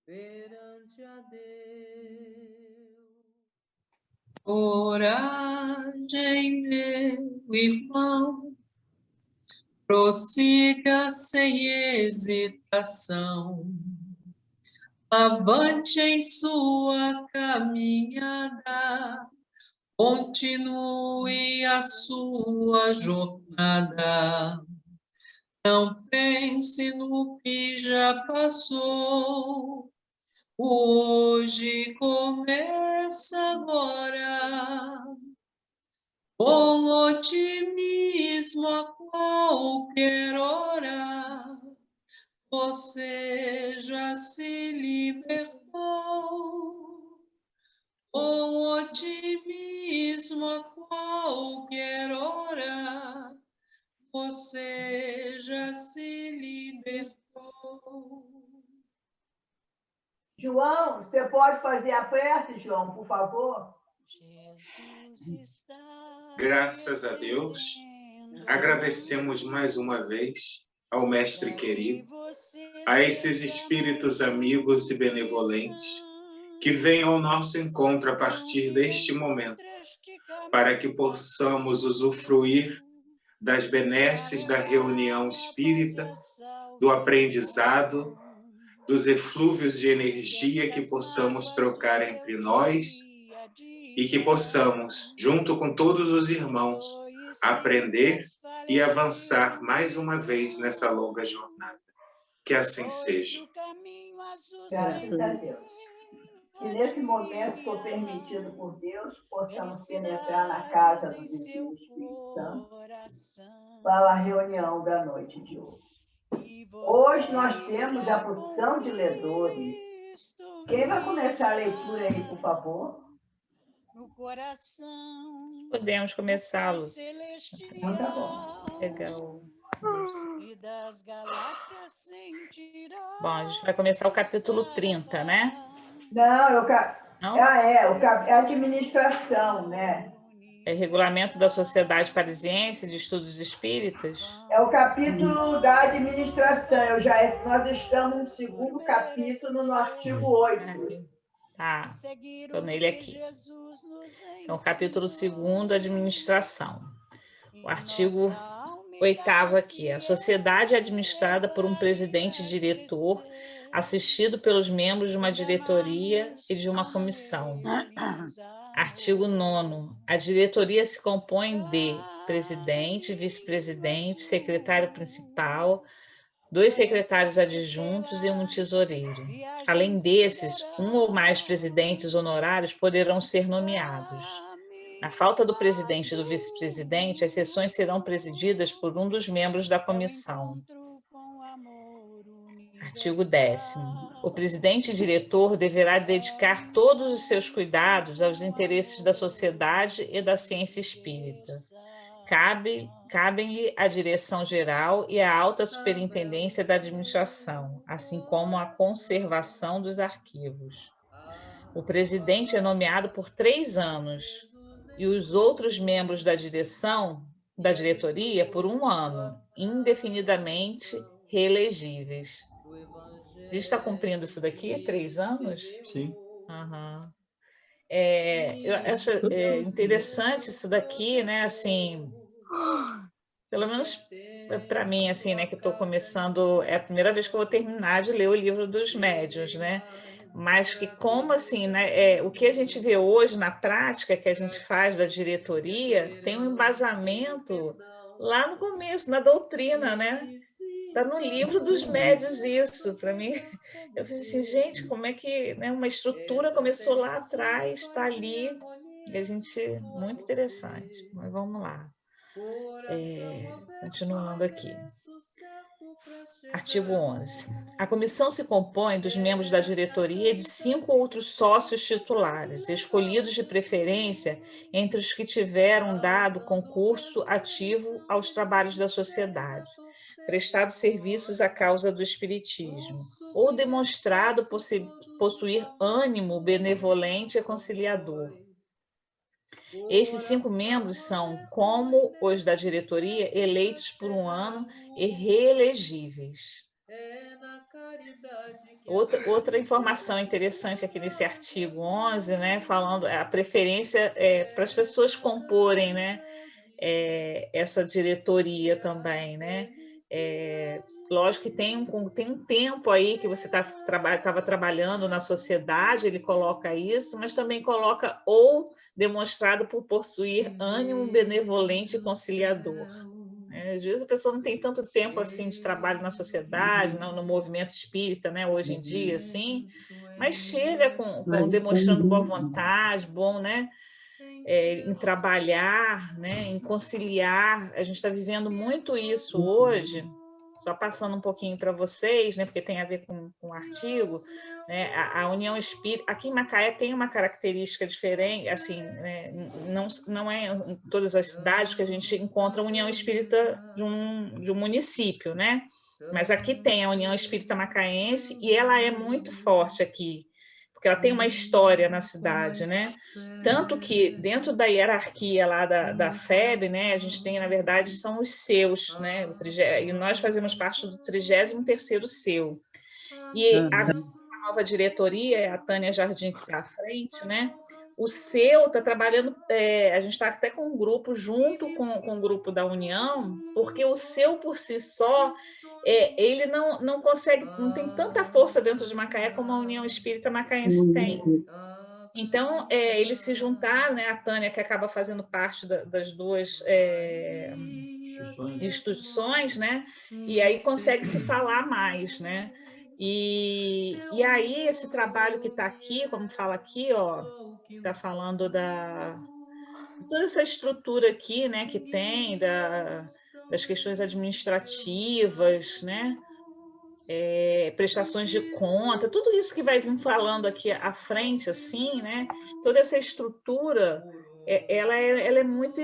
perante a Deus. Coragem, meu irmão, prossiga sem hesitação, avante em sua caminhada, continue a sua jornada. Não pense no que já passou, hoje começa agora. Com otimismo a qualquer hora, você já se libertou. Com otimismo a qualquer hora, você já se libertou. João, você pode fazer a prece, João, por favor? Graças a Deus, agradecemos mais uma vez ao Mestre querido, a esses espíritos amigos e benevolentes que vêm ao nosso encontro a partir deste momento, para que possamos usufruir das benesses da reunião espírita, do aprendizado, dos eflúvios de energia que possamos trocar entre nós e que possamos, junto com todos os irmãos, aprender e avançar mais uma vez nessa longa jornada. Que assim seja. Graças a Deus. Que nesse momento, se for permitido por Deus, possamos penetrar na casa do Divino Espírito Santo para a reunião da noite de hoje. Hoje nós temos a porção de ledores. Quem vai começar a leitura aí, por favor? Podemos começar, Lúcia. Então tá bom. Legal. Bom, a gente vai começar o capítulo 30, né? Não, Não? é a administração, né? É Regulamento da Sociedade Parisiense de Estudos Espíritas? É o capítulo da administração. Nós estamos no segundo capítulo, no artigo 8. Tá, estou nele aqui. Então, capítulo 2, administração. O artigo 8º aqui. A sociedade é administrada por um presidente diretor, assistido pelos membros de uma diretoria e de uma comissão. Artigo 9º. A diretoria se compõe de presidente, vice-presidente, secretário principal, 2 secretários adjuntos e um tesoureiro. Além desses, um ou mais presidentes honorários poderão ser nomeados. Na falta do presidente e do vice-presidente, as sessões serão presididas por um dos membros da comissão. Artigo 10º. O presidente e diretor deverá dedicar todos os seus cuidados aos interesses da sociedade e da ciência espírita. Cabem-lhe a direção geral e a alta superintendência da administração, assim como a conservação dos arquivos. O presidente é nomeado por 3 anos e os outros membros da diretoria por 1 ano, indefinidamente reelegíveis. A gente está cumprindo isso daqui há 3 anos? Sim. Uhum. Eu acho interessante isso daqui, né? Assim, pelo menos para mim, assim, né? Que estou começando, é a primeira vez que eu vou terminar de ler o livro dos médiuns, né? Mas que como assim, né? O que a gente vê hoje na prática que a gente faz da diretoria tem um embasamento lá no começo, na doutrina, né? Está no livro dos médiuns isso, para mim. Eu pensei assim, gente, como é que, né, uma estrutura começou lá atrás, está ali, e a gente, muito interessante. Mas vamos lá. Continuando aqui. Artigo 11. A comissão se compõe dos membros da diretoria e de 5 outros sócios titulares, escolhidos de preferência entre os que tiveram dado concurso ativo aos trabalhos da sociedade, prestado serviços à causa do espiritismo, ou demonstrado possuir ânimo benevolente e conciliador. Estes 5 membros são, como os da diretoria, eleitos por 1 ano e reelegíveis. Outra informação interessante aqui nesse artigo 11, né, falando a preferência para as pessoas comporem, né, essa diretoria também, né? Lógico que tem um tempo aí que você estava trabalhando na sociedade, ele coloca isso, mas também coloca ou demonstrado por possuir ânimo benevolente e conciliador. Às vezes a pessoa não tem tanto tempo assim de trabalho na sociedade, no movimento espírita, né, hoje em dia, assim, mas chega demonstrando boa vontade, bom, né, em trabalhar, né, em conciliar. A gente está vivendo muito isso hoje, só passando um pouquinho para vocês, né, porque tem a ver com o artigo, né, a União Espírita, aqui em Macaé tem uma característica diferente, assim, né, não é em todas as cidades que a gente encontra a União Espírita de um município, né, mas aqui tem a União Espírita Macaense e ela é muito forte aqui, porque ela tem uma história na cidade, né? Tanto que dentro da hierarquia lá da FEB, né, a gente tem, na verdade, são os seus, né? E nós fazemos parte do 33º seu. E agora a nova diretoria, a Tânia Jardim que está à frente, né? O seu está trabalhando, a gente está até com um grupo junto com o grupo da União, porque o seu por si só, ele não consegue, não tem tanta força dentro de Macaé como a União Espírita Macaense tem. Então, eles se juntaram, né, a Tânia, que acaba fazendo parte das duas instituições, né, e aí consegue se falar mais, né, e aí esse trabalho que está aqui, como fala aqui, ó, está falando toda essa estrutura aqui, né, que tem das questões administrativas, né, prestações de conta, tudo isso que vai vir falando aqui à frente, assim, né? Toda essa estrutura, ela é muito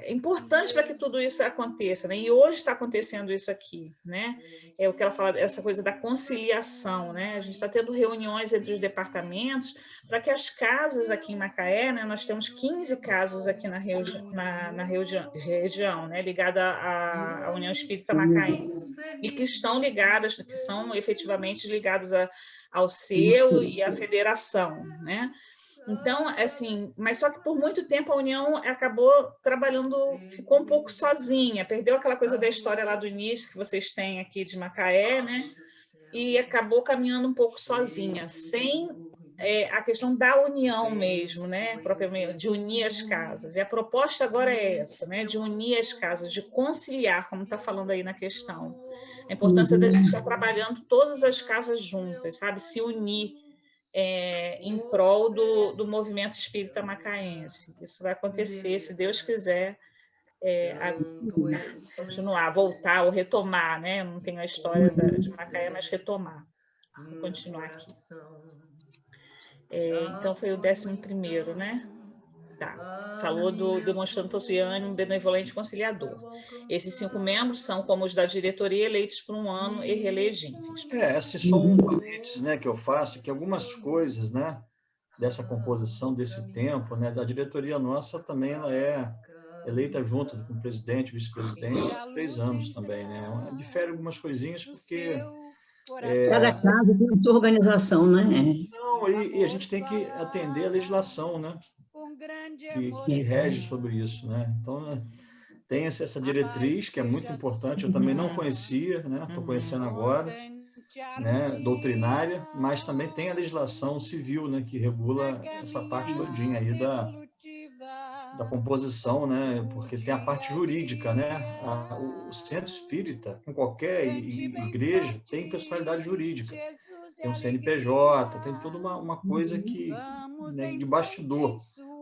importante para que tudo isso aconteça, né? E hoje está acontecendo isso aqui, né? É o que ela fala, essa coisa da conciliação, né? A gente está tendo reuniões entre os departamentos para que as casas aqui em Macaé, né? Nós temos 15 casas aqui na região, né? Ligada à União Espírita Macaense, e que estão ligadas, que são efetivamente ligadas ao seu e à federação, né? Então, assim, mas só que por muito tempo a União acabou trabalhando, ficou um pouco sozinha, perdeu aquela coisa da história lá do início que vocês têm aqui de Macaé, né? E acabou caminhando um pouco sozinha, sem a questão da união mesmo, né? Propriamente, de unir as casas. E a proposta agora é essa, né? De unir as casas, de conciliar, como está falando aí na questão. A importância da gente estar trabalhando todas as casas juntas, sabe? Se unir em prol do movimento espírita macaense. Isso vai acontecer, se Deus quiser, continuar, voltar ou retomar, né? Não tenho a história de Macaé, mas retomar. Vou continuar aqui. Então, foi o 11º, né? Tá. Falou demonstrando possuir ânimo benevolente e conciliador. Esses 5 membros são como os da diretoria, eleitos por um ano e reelegíveis. Esse é só um parênteses, né, que eu faço, que algumas coisas, né, dessa composição, desse tempo, né, da diretoria nossa também ela é eleita junto com o presidente, vice-presidente, 3 anos também, né? Difere algumas coisinhas porque... Cada casa tem a sua organização, né? Não, e a gente tem que atender a legislação, né? Que rege sobre isso, né? Então, tem essa diretriz que é muito importante, eu também não conhecia, né? Estou conhecendo agora, né? Doutrinária, mas também tem a legislação civil, né? Que regula essa parte todinha aí da composição, né? Porque tem a parte jurídica, né? O centro espírita, com qualquer igreja, tem personalidade jurídica. Tem um CNPJ, tem toda uma coisa que, né, de bastidor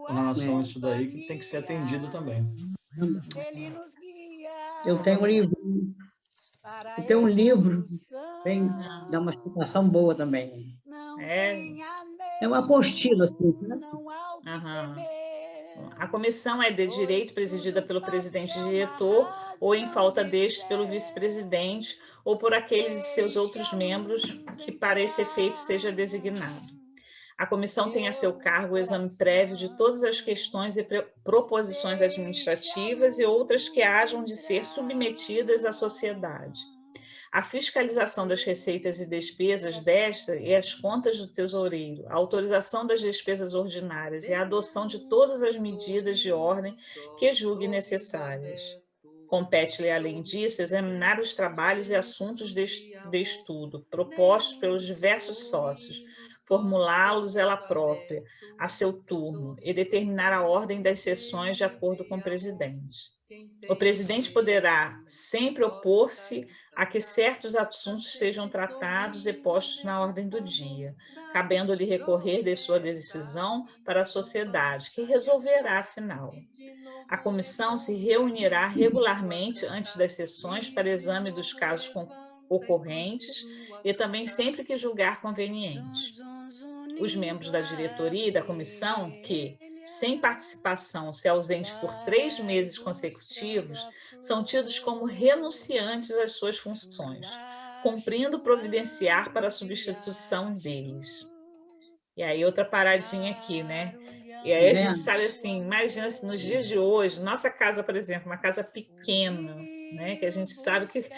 com relação a isso daí, que tem que ser atendido também. Eu tenho um livro. Eu tenho um livro, vem dar uma explicação boa também. É uma apostila, assim, né? A comissão é de direito presidida pelo presidente diretor, ou em falta deste, pelo vice-presidente, ou por aqueles de seus outros membros que para esse efeito seja designado. A comissão tem a seu cargo o exame prévio de todas as questões e proposições administrativas e outras que hajam de ser submetidas à sociedade. a fiscalização das receitas e despesas desta e as contas do tesoureiro, a autorização das despesas ordinárias e a adoção de todas as medidas de ordem que julgue necessárias. Compete-lhe, além disso, examinar os trabalhos e assuntos de estudo propostos pelos diversos sócios, formulá-los ela própria, a seu turno, e determinar a ordem das sessões de acordo com o presidente. O presidente poderá sempre opor-se a que certos assuntos sejam tratados e postos na ordem do dia, cabendo-lhe recorrer de sua decisão para a sociedade, que resolverá, afinal. A comissão se reunirá regularmente antes das sessões para exame dos casos ocorrentes e também sempre que julgar conveniente. Os membros da diretoria e da comissão que, sem participação, se ausente por 3 meses consecutivos, são tidos como renunciantes às suas funções, cumprindo providenciar para a substituição deles. E aí, outra paradinha aqui, né? E aí a gente sabe assim, imagina assim, nos dias de hoje, nossa casa, por exemplo, uma casa pequena, né? Que a gente sabe que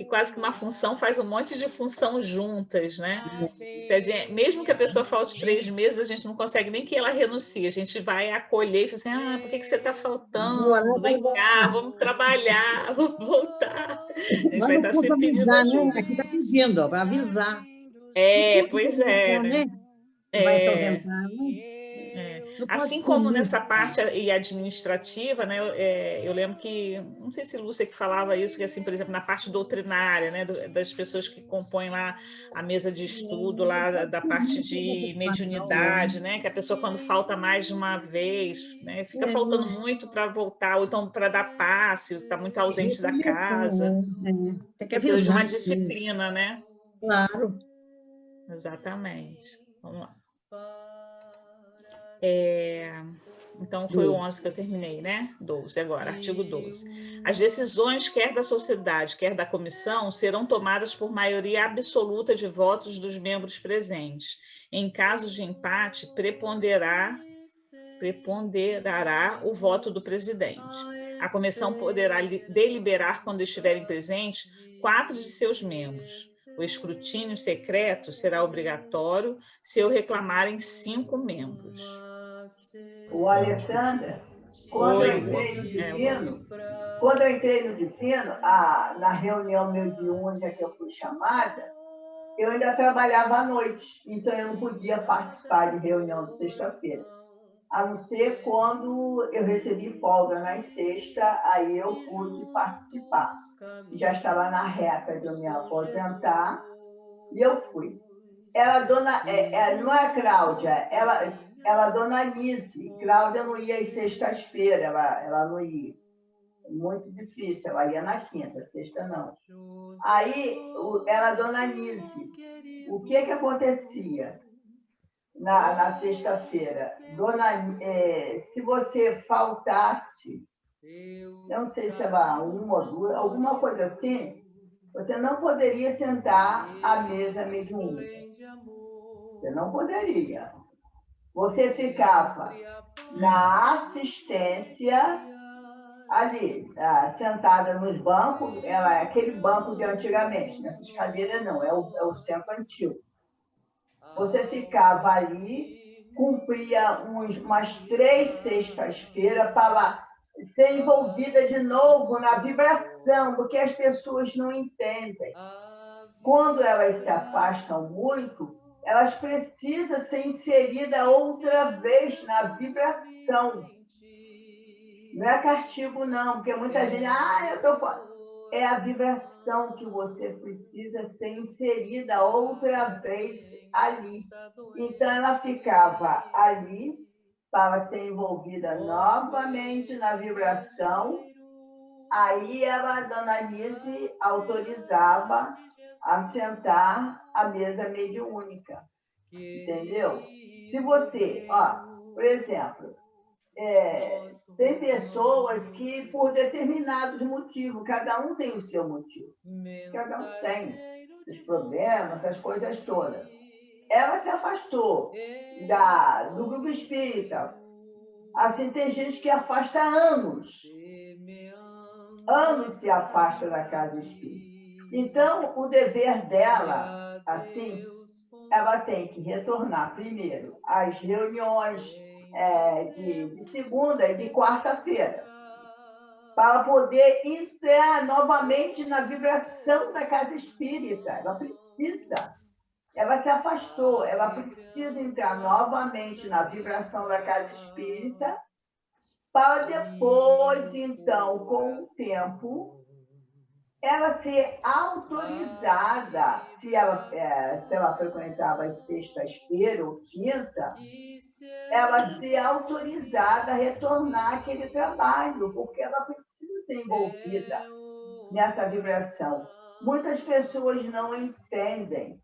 quase que uma função faz um monte de função juntas, né? Então, mesmo que a pessoa falte 3 meses, a gente não consegue nem que ela renuncie, a gente vai acolher e fala assim, por que você está faltando? Vem cá, vamos trabalhar, vamos voltar. A gente vai estar sempre pedindo ajuda. Aqui está pedindo, para avisar. Pois é, né? Vai se ausentar, né? Assim como nessa parte administrativa, né, eu lembro que, não sei se Lúcia que falava isso, que assim, por exemplo, na parte doutrinária, né, das pessoas que compõem lá a mesa de estudo, lá da parte de mediunidade, né, que a pessoa quando falta mais de uma vez, né, fica faltando muito para voltar, ou então para dar passe, está muito ausente da casa. Precisa de uma disciplina, né? Claro. Exatamente. Vamos lá. Então, foi o 11 que eu terminei, né? 12 agora, artigo 12. As decisões, quer da sociedade, quer da comissão, serão tomadas por maioria absoluta de votos dos membros presentes. Em caso de empate, preponderará o voto do presidente. A comissão poderá deliberar, quando estiverem presentes, 4 de seus membros. O escrutínio secreto será obrigatório se o reclamarem 5 membros. O Alessandra, quando eu entrei no Divino, na reunião mediúnica que eu fui chamada, eu ainda trabalhava à noite, então eu não podia participar de reunião de sexta-feira. A não ser quando eu recebi folga na sexta, aí eu pude participar. Já estava na reta de eu me aposentar e eu fui. Ela, não é a Cláudia, ela dona Anise. Cláudia não ia às sextas-feiras, ela não ia. Muito difícil, ela ia na quinta, sexta não. Aí, ela dona Anise. O que acontecia na sexta-feira? Se você faltasse, não sei se era 1 ou 2, alguma coisa assim, você não poderia sentar à mesa mediúnica. Você não poderia. Você ficava na assistência, ali, sentada nos bancos, aquele banco de antigamente, nessas cadeiras não, é o centro antigo. Você ficava ali, cumpria umas 3 sextas-feiras para ser envolvida de novo na vibração, porque as pessoas não entendem. Quando elas se afastam muito, elas precisam ser inseridas outra vez na vibração. Não é castigo, não, porque muita gente, eu estou fora. É a vibração que você precisa ser inserida outra vez ali. Então, ela ficava ali para ser envolvida novamente na vibração. Aí, a dona Anise autorizava a sentar à mesa mediúnica. Entendeu? Se você, por exemplo, tem pessoas que, por determinados motivos, cada um tem o seu motivo. Cada um tem os problemas, essas coisas todas. Ela se afastou do grupo espírita. Assim, tem gente que afasta anos. Anos se afasta da casa espírita. Então, o dever dela, assim, ela tem que retornar primeiro às reuniões de segunda e de quarta-feira, para poder entrar novamente na vibração da casa espírita. Ela precisa. Ela se afastou, ela precisa entrar novamente na vibração da casa espírita, para depois, então, com o tempo, ela ser autorizada, se ela frequentava as sextas-feiras ou quinta, ela ser autorizada a retornar àquele trabalho, porque ela precisa ser envolvida nessa vibração. Muitas pessoas não entendem.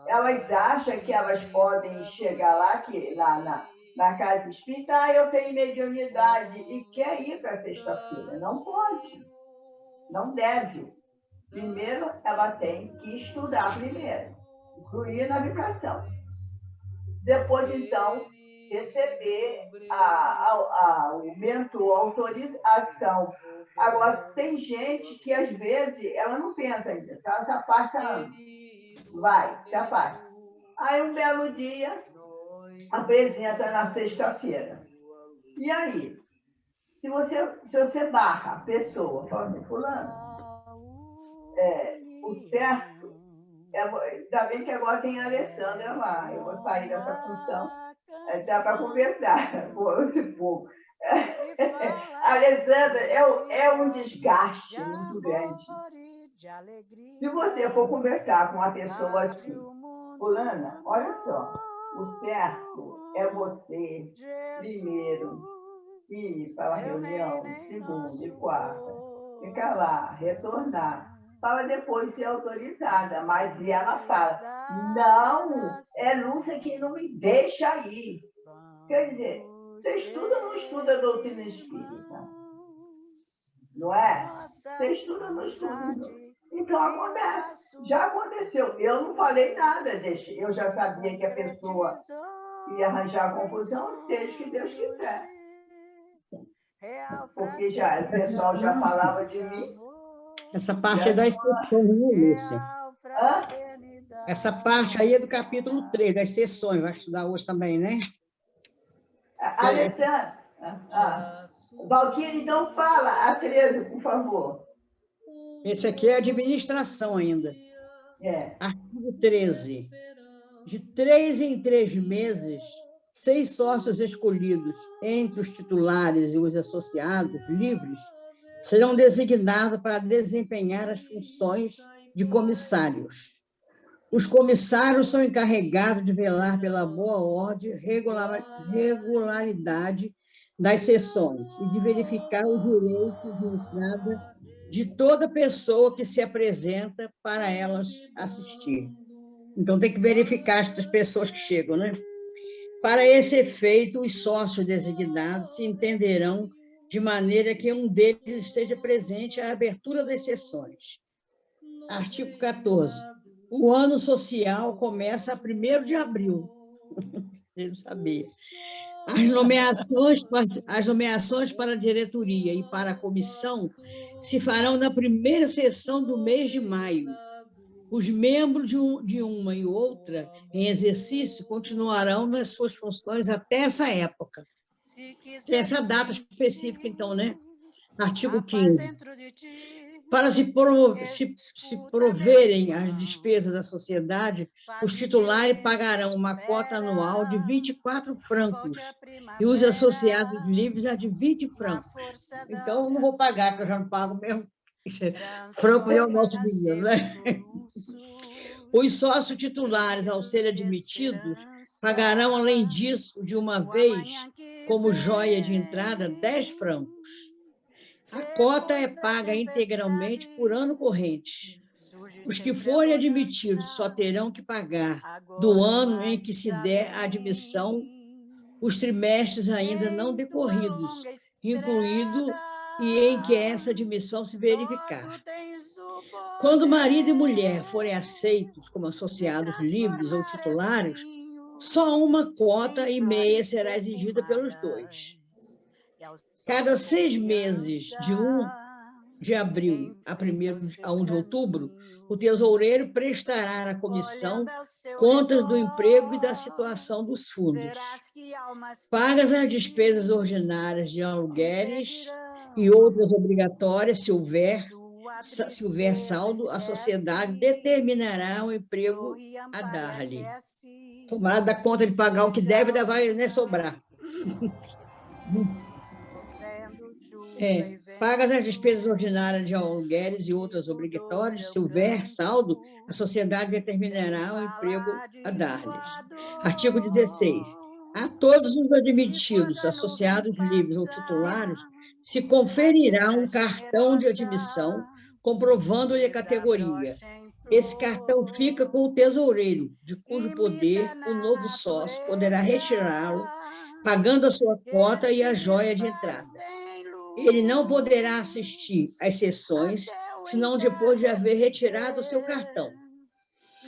Elas acham que elas podem chegar lá na casa espírita, eu tenho mediunidade, e quer ir para a sexta-feira. Não pode, não deve. Primeiro, ela tem que estudar primeiro, incluir na vibração. Depois, então, receber o mentor, a autorização. Agora, tem gente que, às vezes, ela não pensa nisso, ela se afasta antes. Se afasta. Aí, um belo dia, apresenta na sexta-feira. E aí? Se você barra a pessoa, fala assim, fulano, o certo, ainda bem que agora tem a Alessandra lá, eu vou sair dessa função, dá para conversar, pouco. A Alessandra é um desgaste muito grande. Se você for conversar com uma pessoa assim, fulana, olha só, o certo é você, primeiro, ir para a reunião, segunda e quarta, ficar lá, retornar, para depois ser autorizada. Mas ela fala, não, é Lúcia que não me deixa ir. Quer dizer, você estuda ou não estuda a doutrina espírita? Não é? Você estuda ou não estuda? Então, acontece. Já aconteceu. Eu não falei nada, eu já sabia que a pessoa ia arranjar confusão, seja que Deus quiser. Porque o pessoal já falava de mim. Essa parte é das sessões, né, Lúcia? Essa parte aí é do capítulo 3, das sessões. Vai estudar hoje também, né? Alessandra, Valquíria, então fala a 13, por favor. Esse aqui é a administração ainda. Artigo 13. De 3 em 3 meses, 6 sócios escolhidos entre os titulares e os associados livres serão designados para desempenhar as funções de comissários. Os comissários são encarregados de velar pela boa ordem e regularidade das sessões e de verificar o direito de entrada de toda pessoa que se apresenta para elas assistir. Então, tem que verificar estas pessoas que chegam, né? Para esse efeito, os sócios designados se entenderão de maneira que um deles esteja presente à abertura das sessões. Artigo 14. O ano social começa a 1º de abril. Você não sabia. As nomeações para a diretoria e para a comissão se farão na primeira sessão do mês de maio. Os membros de uma e outra em exercício continuarão nas suas funções até essa época. Essa data específica, então, né? Artigo 15. Para se proverem as despesas da sociedade, os titulares pagarão uma cota anual de 24 francos e os associados livres a de 20 francos. Então, eu não vou pagar, que eu já não pago mesmo. Franco é o nosso dinheiro, né? Os sócios titulares, ao serem admitidos, pagarão, além disso, de uma vez, como joia de entrada, 10 francos. A cota é paga integralmente por ano corrente. Os que forem admitidos só terão que pagar do ano em que se der a admissão os trimestres ainda não decorridos, incluído e em que essa admissão se verificar. Quando marido e mulher forem aceitos como associados livres ou titulares, só uma cota e meia será exigida pelos dois. Cada 6 meses, de 1 de abril a 1 de outubro, o tesoureiro prestará à comissão contas do emprego e da situação dos fundos. Pagas as despesas ordinárias de aluguéis e outras obrigatórias, se houver saldo, a sociedade determinará o emprego a dar-lhe. Tomará dar conta de pagar o que deve, vai, né, sobrar. Pagas as despesas ordinárias de aluguéis e outras obrigatórias, se houver saldo, a sociedade determinará o emprego a dar-lhes. Artigo 16. A todos os admitidos, associados livres ou titulares, se conferirá um cartão de admissão comprovando-lhe a categoria. Esse cartão fica com o tesoureiro, de cujo poder o novo sócio poderá retirá-lo, pagando a sua cota e a joia de entrada. Ele não poderá assistir às sessões, senão depois de haver retirado o seu cartão.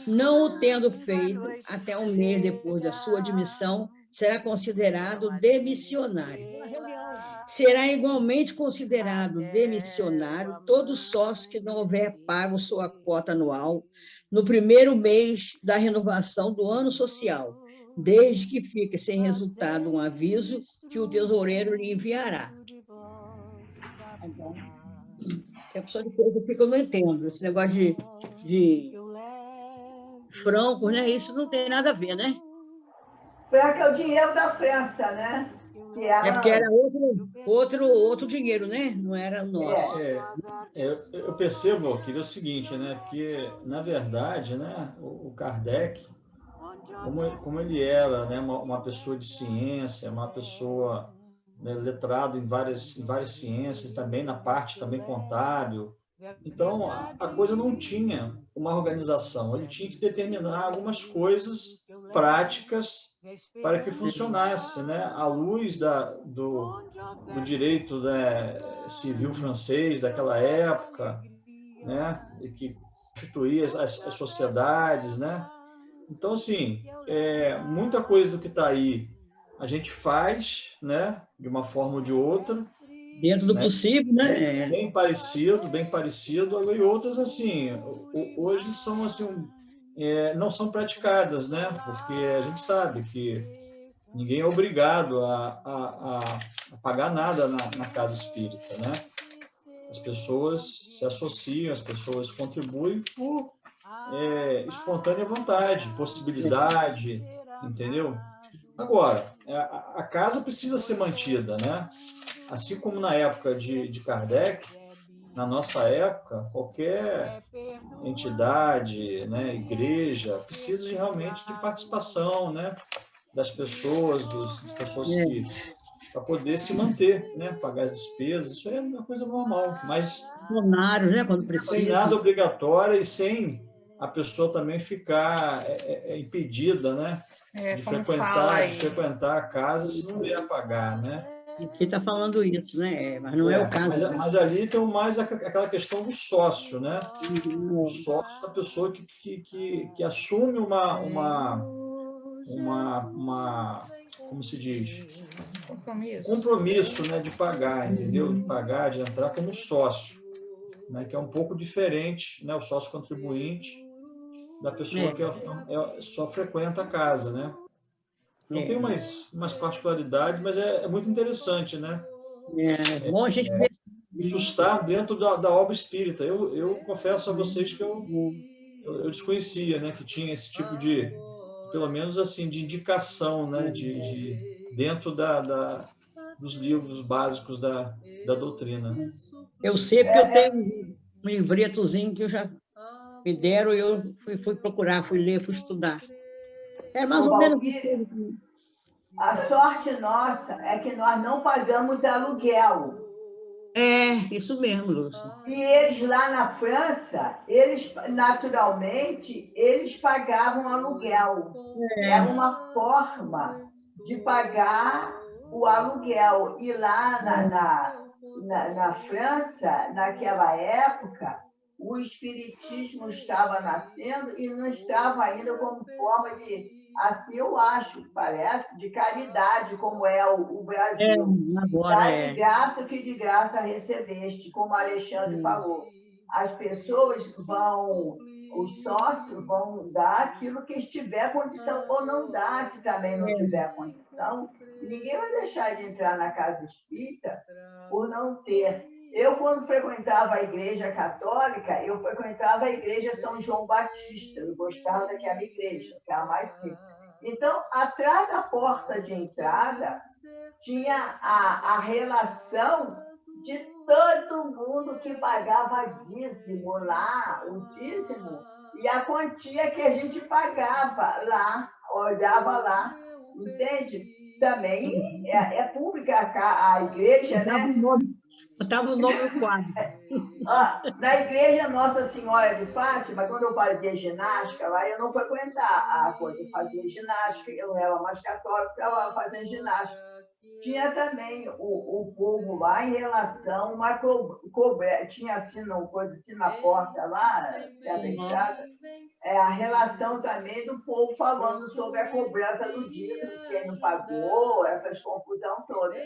Não o tendo feito até um mês depois da sua admissão, será considerado demissionário. Será igualmente considerado demissionário todo sócio que não houver pago sua cota anual no primeiro mês da renovação do ano social, desde que fique sem resultado um aviso que o tesoureiro lhe enviará. Então, a pessoa depois fica, eu não entendo, esse negócio de francos, né? Isso não tem nada a ver, né? Franco é o dinheiro da França, né? Que era... porque era outro dinheiro, né? Não era nosso. Eu percebo, que é o seguinte, né? Que, na verdade, né, o Kardec, como ele era, né, uma pessoa de ciência, uma pessoa, né, letrado em várias ciências, também na parte também contábil, então a coisa não tinha uma organização, ele tinha que determinar algumas coisas práticas para que funcionasse, né? À luz do direito, né, civil francês daquela época, né, e que constituía as sociedades, né? Então, assim, muita coisa do que está aí a gente faz, né, de uma forma ou de outra. Dentro do possível, né? Bem parecido, e outras, assim, hoje são, assim, não são praticadas, né? Porque a gente sabe que ninguém é obrigado a pagar nada na casa espírita, né? As pessoas se associam, as pessoas contribuem por espontânea vontade, possibilidade, entendeu? Agora, a casa precisa ser mantida, né? Assim como na época de Kardec, na nossa época, qualquer entidade, né, igreja, precisa realmente de participação, né, das pessoas, das pessoas que para poder se manter, né, pagar as despesas, isso é uma coisa normal, mas funcionário, né, quando precisa. Sem nada obrigatório e sem a pessoa também ficar impedida, né, de frequentar a casa se não vier a pagar, né? Aqui está falando isso, né? Mas não é o caso. Mas ali tem mais aquela questão do sócio, né? O sócio da pessoa que assume uma como se diz? Compromisso, né? De pagar, entendeu? De pagar, de entrar como sócio, né? Que é um pouco diferente, né? O sócio contribuinte da pessoa que só frequenta a casa, né? Então tem umas particularidades, mas é muito interessante, né? Bom, a gente vê... Isso está dentro da obra espírita. Eu confesso a vocês que eu desconhecia, né, que tinha esse tipo de, pelo menos assim, de indicação, né, dentro dos livros básicos da doutrina. Eu sei porque eu tenho um livretozinho que já me deram e eu fui procurar, fui ler, fui estudar. É mais ou menos... A sorte nossa é que nós não pagamos aluguel. Isso mesmo, Lúcia. E eles lá na França, naturalmente, eles pagavam aluguel. Era uma forma de pagar o aluguel. E lá na França, naquela época, o espiritismo estava nascendo e não estava ainda como forma de... Assim eu acho, parece, de caridade, como é o Brasil. Agora de graça que de graça recebeste, como Alexandre falou. as pessoas vão, os sócios vão dar aquilo que estiver condição, ou não dar, se também não tiver condição. Ninguém vai deixar de entrar na casa espírita por não ter. Eu, quando frequentava a igreja católica, eu frequentava a igreja São João Batista, eu gostava daquela igreja, que era a mais simples. Então, atrás da porta de entrada, tinha a relação de todo mundo que pagava dízimo lá, o dízimo, e a quantia que a gente pagava lá, olhava lá, entende? Também é pública a igreja, né? Botava o nome no quadro. Na igreja Nossa Senhora de Fátima, quando eu fazia ginástica lá, eu não frequentava a coisa, eu fazia ginástica, eu não era mais católica, estava fazendo ginástica. Tinha também o povo lá em relação a cobrar, tinha assim, uma coisa assim na porta lá, perto da entrada, a relação também do povo falando sobre a cobrança do dízimo, quem não pagou, essas confusão toda.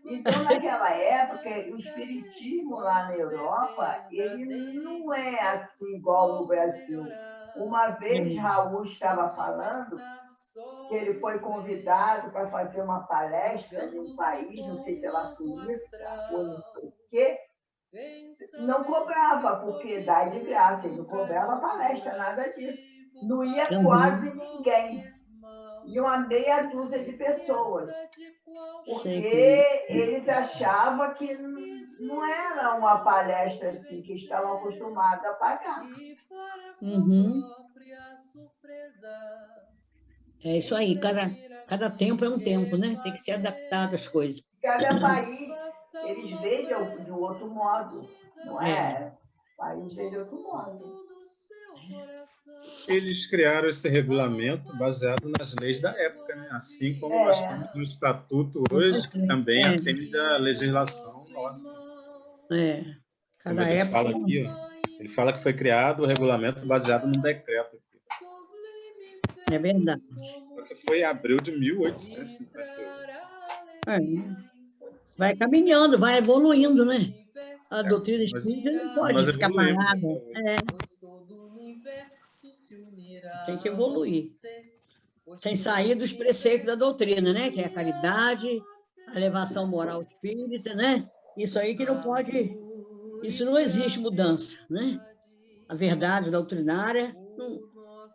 Então, naquela época, o espiritismo lá na Europa, ele não é assim igual no Brasil. Uma vez, Raul estava falando que ele foi convidado para fazer uma palestra em um país, não sei se era Suíça ou não sei o quê, não cobrava, porque dá de graça, ele não cobrava palestra, nada disso. Não ia quase ninguém. E uma meia dúzia de pessoas. Porque eles achavam que não era uma palestra assim, que estavam acostumados a pagar. É isso aí, cada tempo é um tempo, né? Tem que ser adaptado às coisas. Cada país, eles veem de outro modo, não é? O país vê de outro modo. Eles criaram esse regulamento baseado nas leis da época, né? Assim como nós temos um estatuto hoje, que também atende à legislação nossa. Cada ele época... fala aqui, ele fala que foi criado o regulamento baseado num decreto. É verdade. Porque foi em abril de 1858. Vai caminhando, vai evoluindo, né? A doutrina espírita não pode ficar parada. Tem que evoluir. Sem sair dos preceitos da doutrina, né? Que é a caridade, a elevação moral espírita, né? Isso aí que não pode... Isso não existe mudança, né? A verdade doutrinária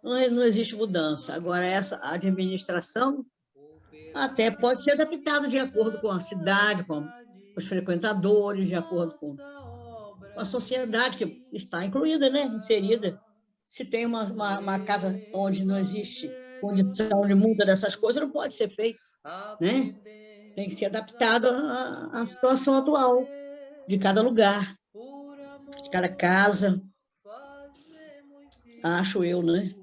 não existe mudança. Agora, essa administração até pode ser adaptada de acordo com a cidade, com os frequentadores, de acordo com a sociedade que está incluída, né? Inserida. Se tem uma casa onde não existe condição de muda dessas coisas, não pode ser feito, né? Tem que ser adaptado à situação atual de cada lugar, de cada casa. Acho eu, né?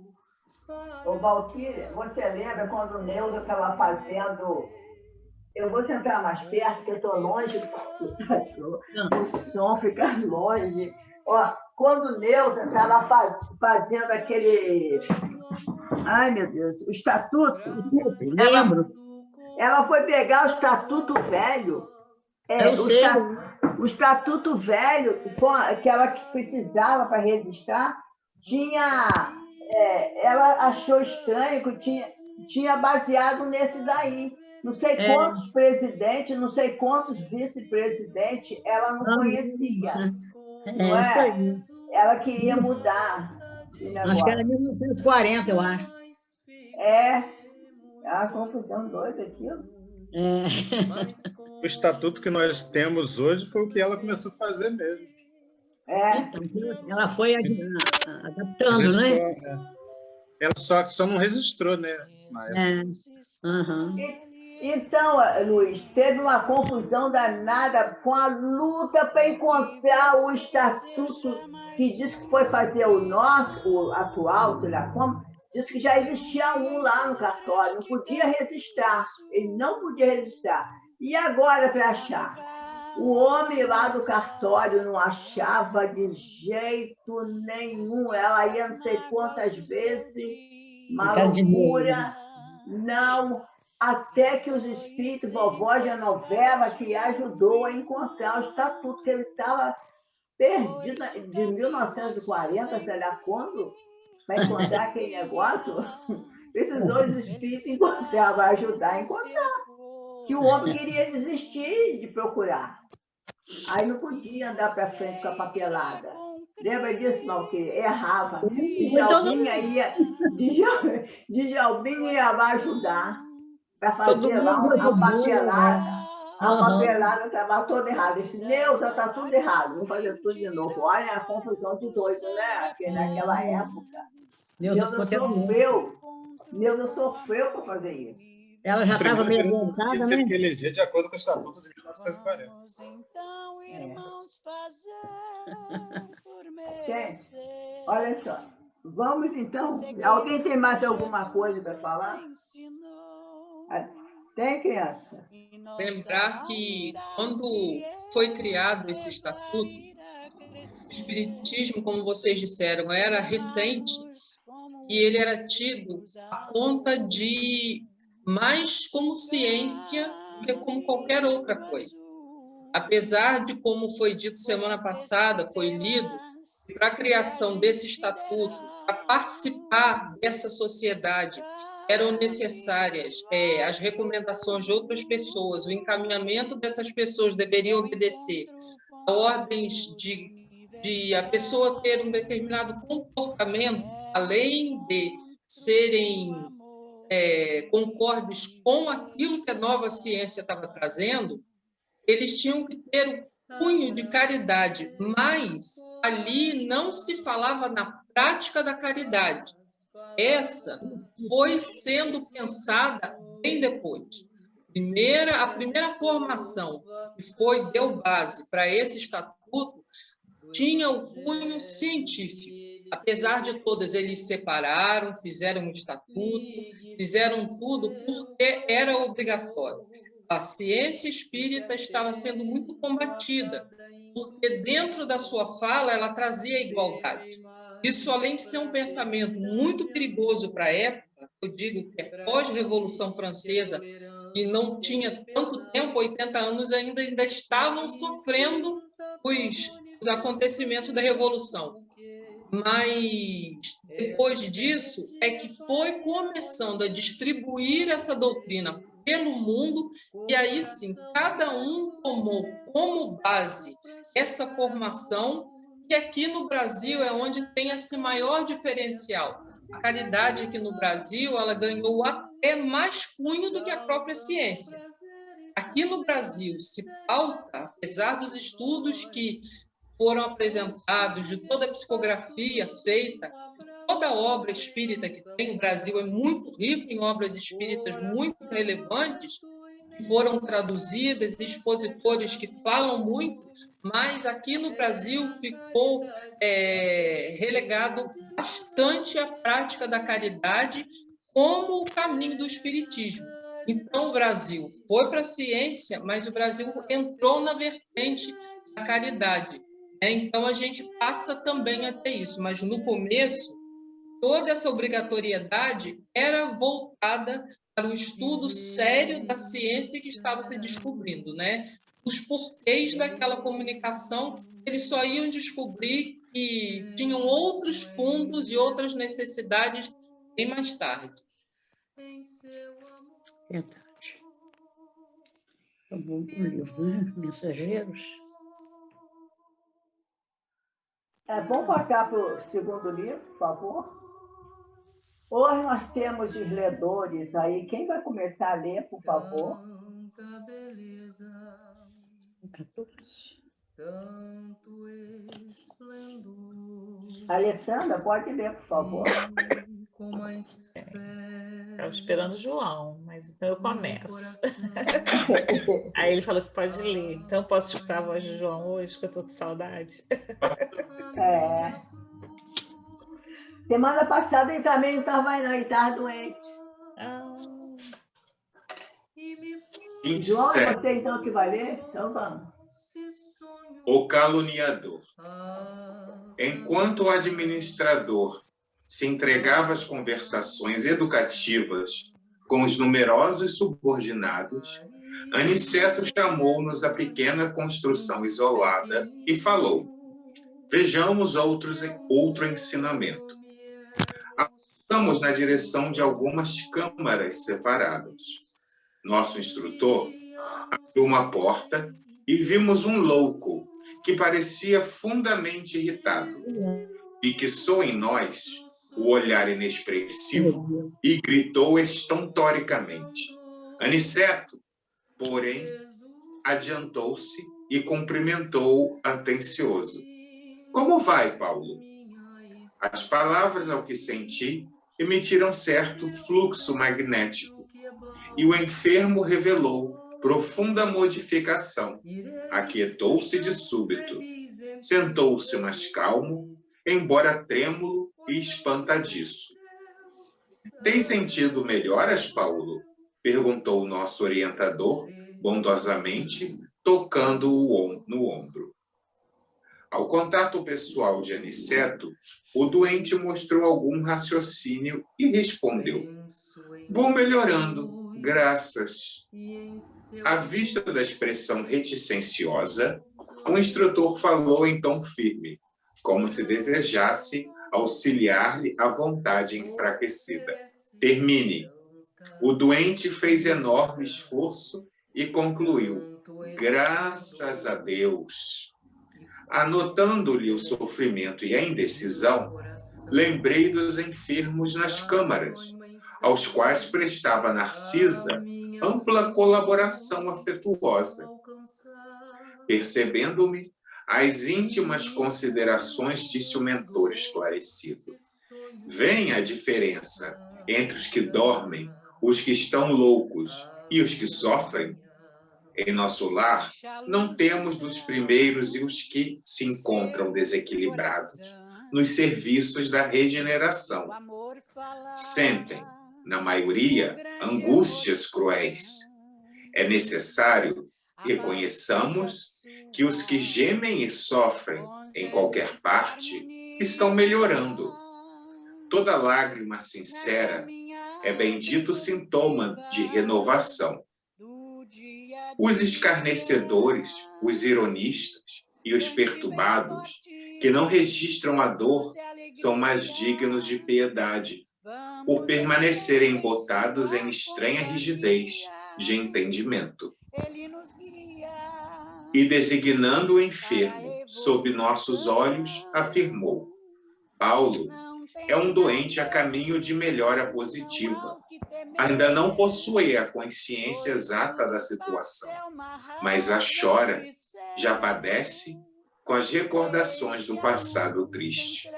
Ô, Valquíria, você lembra quando o Neuza estava fazendo... Eu vou sentar mais perto, porque eu estou longe do computador. O som fica longe. Ó, quando o Neuza estava fazendo aquele... Ai, meu Deus, o estatuto. Ela foi pegar o estatuto velho. O estatuto velho, que ela precisava para registrar, tinha... ela achou estranho que tinha baseado nesse daí. Não sei quantos presidentes, não sei quantos vice-presidentes ela não conhecia. Não Isso aí. Ela queria mudar. Acho que era 1940, eu acho. É uma confusão doida aquilo. O estatuto que nós temos hoje foi o que ela começou a fazer mesmo. Então, ela foi adaptando, né? Ela só não registrou, né? Então, Luiz, teve uma confusão danada com a luta para encontrar o estatuto que diz que foi fazer o atual, sei lá como, diz que já existia um lá no cartório, não podia registrar, ele não podia registrar. E agora para achar? O homem lá do cartório não achava de jeito nenhum, ela ia não sei quantas vezes, uma loucura, não... Até que os espíritos, vovó Genoveva, que ajudou a encontrar o estatuto, que ele estava perdida de 1940, sei lá quando, para encontrar aquele negócio, precisou os espíritos encontrar, vai ajudar a encontrar. Que o homem queria desistir de procurar. Aí não podia andar para frente com a papelada. Lembra disso, não? Que errava. Djalminha ia lá ajudar para fazer lá a papelada. A papelada estava toda errada. Eu disse, Neuza, está tudo errado. Vou fazer tudo de novo. Olha a confusão de doido, né? Porque naquela época, Neuza sofreu para fazer isso. Ela já estava meio adoentada, né? Teve que eleger de acordo com o Estatuto de 1940. Então, irmãos, Gente, olha só. Vamos, então. Alguém tem mais alguma coisa para falar? Tem, criança? Lembrar que, quando foi criado esse estatuto, o espiritismo, como vocês disseram, era recente e ele era tido a conta de mais como ciência do que como qualquer outra coisa. Apesar de, como foi dito semana passada, foi lido, para a criação desse estatuto, para participar dessa sociedade, eram necessárias as recomendações de outras pessoas, o encaminhamento dessas pessoas deveriam obedecer a ordens de a pessoa ter um determinado comportamento, além de serem concordes com aquilo que a nova ciência estava trazendo, eles tinham que ter o cunho de caridade, mas ali não se falava na prática da caridade. Essa foi sendo pensada bem depois. A primeira formação que deu base para esse estatuto tinha o cunho científico. Apesar de todas, eles separaram, fizeram um estatuto, fizeram tudo porque era obrigatório. A ciência espírita estava sendo muito combatida, porque dentro da sua fala ela trazia a igualdade. Isso, além de ser um pensamento muito perigoso para a época, eu digo que é pós-Revolução Francesa, e não tinha tanto tempo, 80 anos, ainda estavam sofrendo os acontecimentos da Revolução. Mas, depois disso, é que foi começando a distribuir essa doutrina pelo mundo, e aí sim, cada um tomou como base essa formação, e aqui no Brasil é onde tem esse maior diferencial. A caridade aqui no Brasil, ela ganhou até mais cunho do que a própria ciência. Aqui no Brasil se pauta, apesar dos estudos que foram apresentados, de toda a psicografia feita, toda a obra espírita que tem, o Brasil é muito rico em obras espíritas muito relevantes, que foram traduzidas, expositores que falam muito, mas aqui no Brasil ficou relegado bastante a prática da caridade como o caminho do espiritismo. Então, o Brasil foi para a ciência, mas o Brasil entrou na vertente da caridade. Então, a gente passa também a ter isso, mas no começo, toda essa obrigatoriedade era voltada para o estudo sério da ciência que estava se descobrindo, né? Os porquês daquela comunicação, eles só iam descobrir que tinham outros fundos e outras necessidades bem mais tarde. Verdade. Tá bom o livro, né? Mensageiros. Vamos passar para o segundo livro, por favor. Hoje nós temos os ledores aí. Quem vai começar a ler, por favor? Alessandra, pode ler, por favor. Estava esperando o João, mas então eu começo. Aí ele falou que pode ler. Então eu posso escutar a voz do João hoje, que eu estou com saudade. Semana passada ele também não estava indo, ele estava doente. João, é você então que vai ler? Então vamos. O caluniador. Enquanto o administrador se entregava às conversações educativas com os numerosos subordinados, Aniceto chamou-nos à pequena construção isolada e falou: Vejamos outro ensinamento. Avançamos na direção de algumas câmaras separadas. Nosso instrutor abriu uma porta e vimos um louco que parecia fundamente irritado. Fixou em nós o olhar inexpressivo e gritou estentoricamente. Aniceto, porém, adiantou-se e cumprimentou atencioso. Como vai, Paulo? As palavras, ao que senti, emitiram certo fluxo magnético, e o enfermo revelou profunda modificação. Aquietou-se de súbito. Sentou-se mais calmo, embora trêmulo e espantadiço. Tem sentido melhoras, Paulo? Perguntou o nosso orientador, bondosamente, tocando-o no ombro. Ao contato pessoal de Aniceto, o doente mostrou algum raciocínio e respondeu: vou melhorando, graças. À vista da expressão reticenciosa, o instrutor falou em tom firme, como se desejasse auxiliar-lhe a vontade enfraquecida. Termine. O doente fez enorme esforço e concluiu: graças a Deus. Anotando-lhe o sofrimento e a indecisão, lembrei dos enfermos nas câmaras, aos quais prestava Narcisa ampla colaboração afetuosa. Percebendo-me, as íntimas considerações disse o mentor esclarecido. Vem a diferença entre os que dormem, os que estão loucos e os que sofrem? Em nosso lar, não temos dos primeiros e os que se encontram desequilibrados nos serviços da regeneração. Sentem, na maioria, angústias cruéis. É necessário que reconheçamos que os que gemem e sofrem em qualquer parte estão melhorando. Toda lágrima sincera é bendito sintoma de renovação. Os escarnecedores, os ironistas e os perturbados, que não registram a dor, são mais dignos de piedade, por permanecerem botados em estranha rigidez de entendimento. E designando o enfermo sob nossos olhos, afirmou: Paulo é um doente a caminho de melhora positiva. Ainda não possui a consciência exata da situação, mas a chora, já padece com as recordações do passado triste.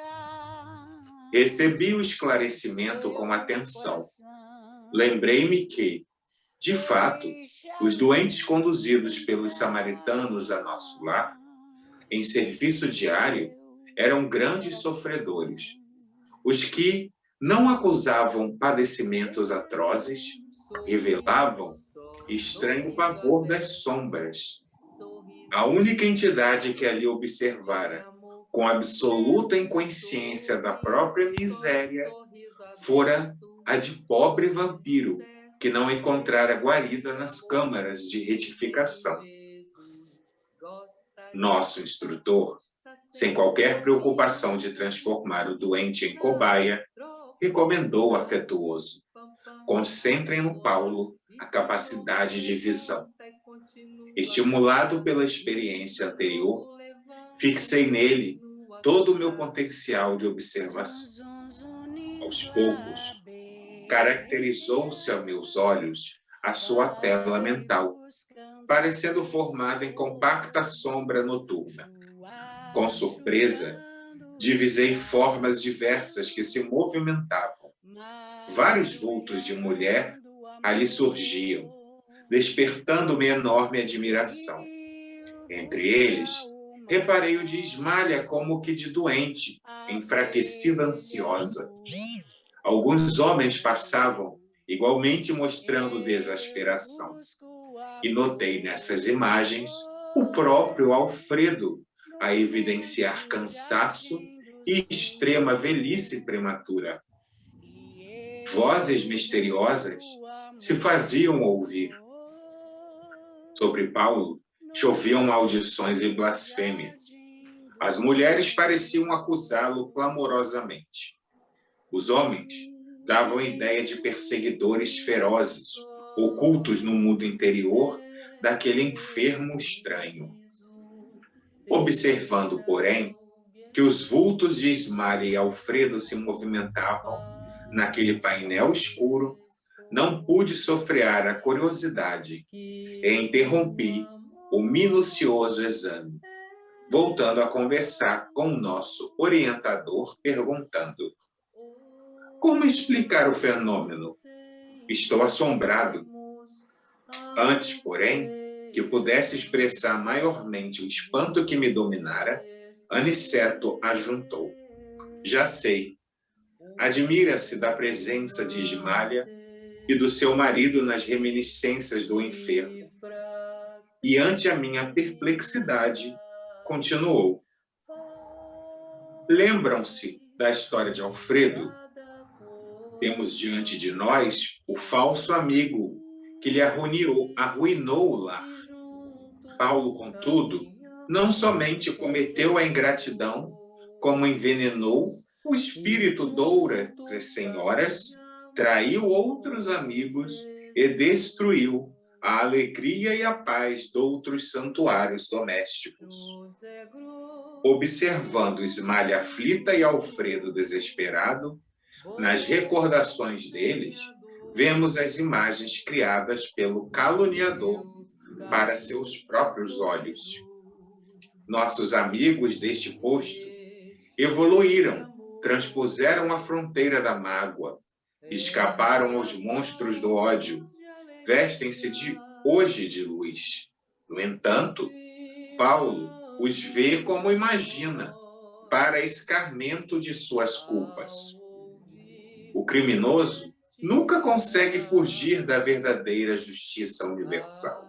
Recebi o esclarecimento com atenção. Lembrei-me que, de fato, os doentes conduzidos pelos samaritanos a nosso lar, em serviço diário, eram grandes sofredores. Os que não acusavam padecimentos atrozes, revelavam estranho pavor das sombras. A única entidade que ali observara, com absoluta inconsciência da própria miséria, fora a de pobre vampiro, que não encontrara guarida nas câmaras de retificação. Nosso instrutor, sem qualquer preocupação de transformar o doente em cobaia, recomendou afetuoso: concentrem no Paulo a capacidade de visão. Estimulado pela experiência anterior, fixei nele todo o meu potencial de observação. Aos poucos, caracterizou-se a meus olhos a sua tela mental, parecendo formada em compacta sombra noturna. Com surpresa, divisei formas diversas que se movimentavam. Vários vultos de mulher ali surgiam, despertando-me enorme admiração. Entre eles, reparei o de Ismália como que de doente, enfraquecida, ansiosa. Alguns homens passavam, igualmente mostrando desesperação. E notei nessas imagens o próprio Alfredo, a evidenciar cansaço e extrema velhice prematura. Vozes misteriosas se faziam ouvir. Sobre Paulo choviam maldições e blasfêmias. As mulheres pareciam acusá-lo clamorosamente. Os homens davam ideia de perseguidores ferozes, ocultos no mundo interior daquele enfermo estranho. Observando, porém, que os vultos de Ismália e Alfredo se movimentavam naquele painel escuro, não pude sofrear a curiosidade e interrompi o minucioso exame, voltando a conversar com o nosso orientador, perguntando: como explicar o fenômeno? Estou assombrado. Antes, porém, que pudesse expressar maiormente o espanto que me dominara, Aniceto ajuntou: já sei. Admira-se da presença de Ismália e do seu marido nas reminiscências do enfermo. E ante a minha perplexidade, continuou: lembram-se da história de Alfredo? Temos diante de nós o falso amigo que lhe arruinou o lar. Paulo, contudo, não somente cometeu a ingratidão, como envenenou o espírito d'outras senhoras, traiu outros amigos e destruiu a alegria e a paz d'outros santuários domésticos. Observando Ismália aflita e Alfredo desesperado, nas recordações deles, vemos as imagens criadas pelo caluniador para seus próprios olhos. Nossos amigos deste posto evoluíram, transpuseram a fronteira da mágoa, escaparam aos monstros do ódio, vestem-se hoje de luz. No entanto, Paulo os vê como imagina, para escarmento de suas culpas. O criminoso nunca consegue fugir da verdadeira justiça universal,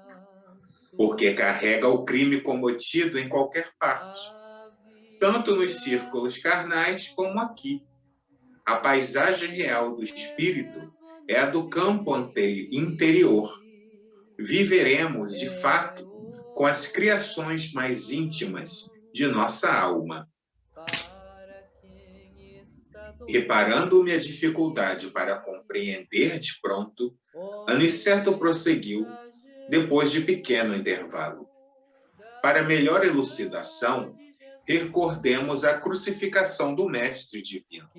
porque carrega o crime cometido em qualquer parte, tanto nos círculos carnais como aqui. A paisagem real do espírito é a do campo interior. Viveremos, de fato, com as criações mais íntimas de nossa alma. Reparando minha dificuldade para compreender de pronto, Aniceto prosseguiu, depois de pequeno intervalo. Para melhor elucidação, recordemos a crucificação do Mestre Divino.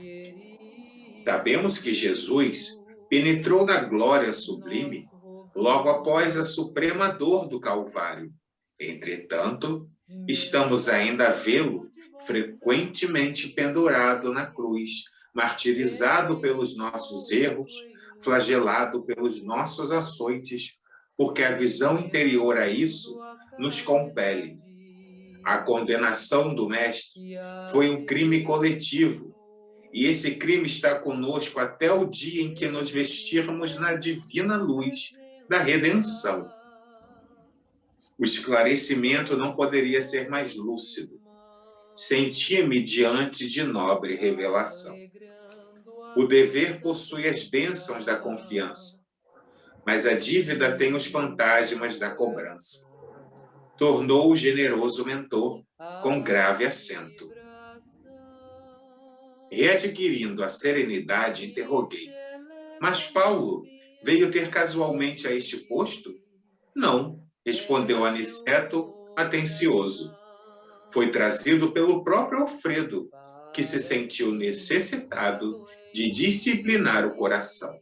Sabemos que Jesus penetrou na glória sublime logo após a suprema dor do Calvário. Entretanto, estamos ainda a vê-lo frequentemente pendurado na cruz, martirizado pelos nossos erros, flagelado pelos nossos açoites, porque a visão interior a isso nos compele. A condenação do Mestre foi um crime coletivo, e esse crime está conosco até o dia em que nos vestirmos na divina luz da redenção. O esclarecimento não poderia ser mais lúcido. Sentia-me diante de nobre revelação. O dever possui as bênçãos da confiança, mas a dívida tem os fantasmas da cobrança. Tornou o generoso mentor com grave acento. Readquirindo a serenidade, interroguei: mas Paulo veio ter casualmente a este posto? Não, respondeu Aniceto, atencioso. Foi trazido pelo próprio Alfredo, que se sentiu necessitado de disciplinar o coração.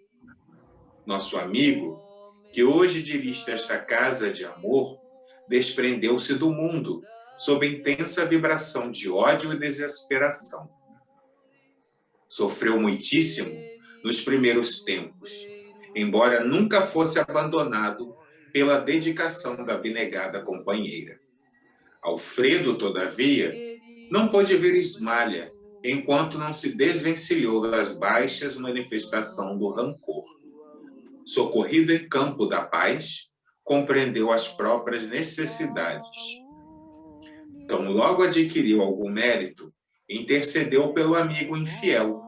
Nosso amigo, que hoje dirige esta casa de amor, desprendeu-se do mundo, sob intensa vibração de ódio e desesperação. Sofreu muitíssimo nos primeiros tempos, embora nunca fosse abandonado pela dedicação da abnegada companheira. Alfredo, todavia, não pôde ver Ismália enquanto não se desvencilhou das baixas manifestações do rancor. Socorrido em campo da paz, compreendeu as próprias necessidades. Então, logo adquiriu algum mérito, intercedeu pelo amigo infiel,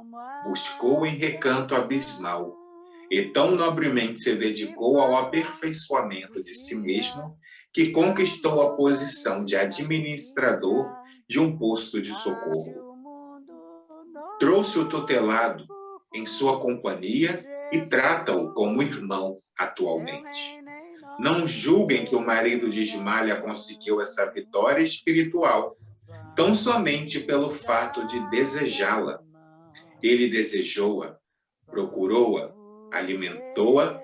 buscou em recanto abismal, e tão nobremente se dedicou ao aperfeiçoamento de si mesmo, que conquistou a posição de administrador de um posto de socorro. Trouxe o tutelado em sua companhia e trata-o como irmão atualmente. Não julguem que o marido de Ismália conseguiu essa vitória espiritual tão somente pelo fato de desejá-la. Ele desejou-a, procurou-a, alimentou-a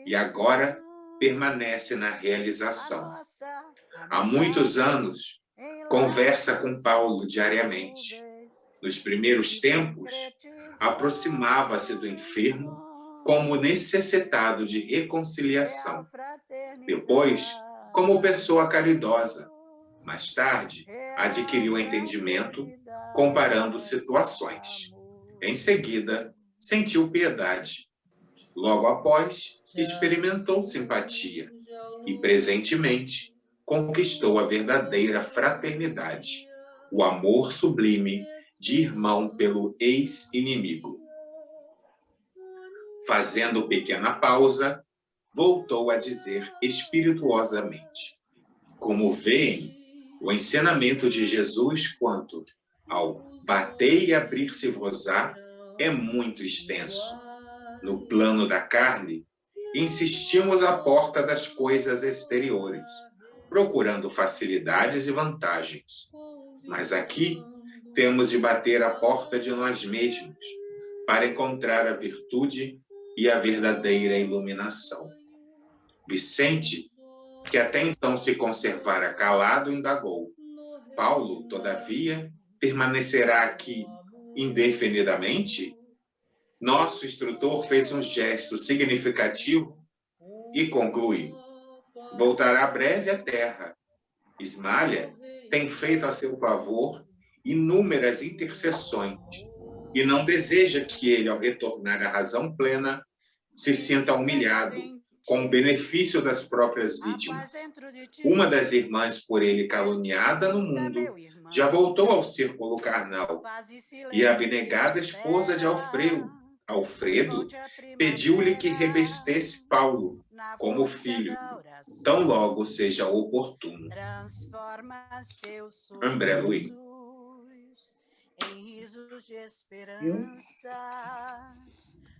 e agora permanece na realização. Há muitos anos, conversa com Paulo diariamente. Nos primeiros tempos, aproximava-se do enfermo como necessitado de reconciliação. Depois, como pessoa caridosa. Mais tarde, adquiriu entendimento, comparando situações. Em seguida, sentiu piedade. Logo após, experimentou simpatia e, presentemente, conquistou a verdadeira fraternidade, o amor sublime de irmão pelo ex-inimigo. Fazendo pequena pausa, voltou a dizer espirituosamente: como veem, o ensinamento de Jesus quanto ao bater e abrir-se-vos-á é muito extenso. No plano da carne, insistimos à porta das coisas exteriores, procurando facilidades e vantagens. Mas aqui temos de bater à porta de nós mesmos, para encontrar a virtude e a verdadeira iluminação. Vicente, que até então se conservara calado, indagou: Paulo, todavia, permanecerá aqui indefinidamente? Nosso instrutor fez um gesto significativo e concluiu: voltará breve à terra. Ismália tem feito a seu favor inúmeras intercessões e não deseja que ele, ao retornar à razão plena, se sinta humilhado com o benefício das próprias vítimas. Uma das irmãs por ele caluniada no mundo já voltou ao círculo carnal, e a abnegada esposa de Alfredo, pediu-lhe que revestesse Paulo como filho, tão logo seja oportuno. André Luiz. Em risos de esperança,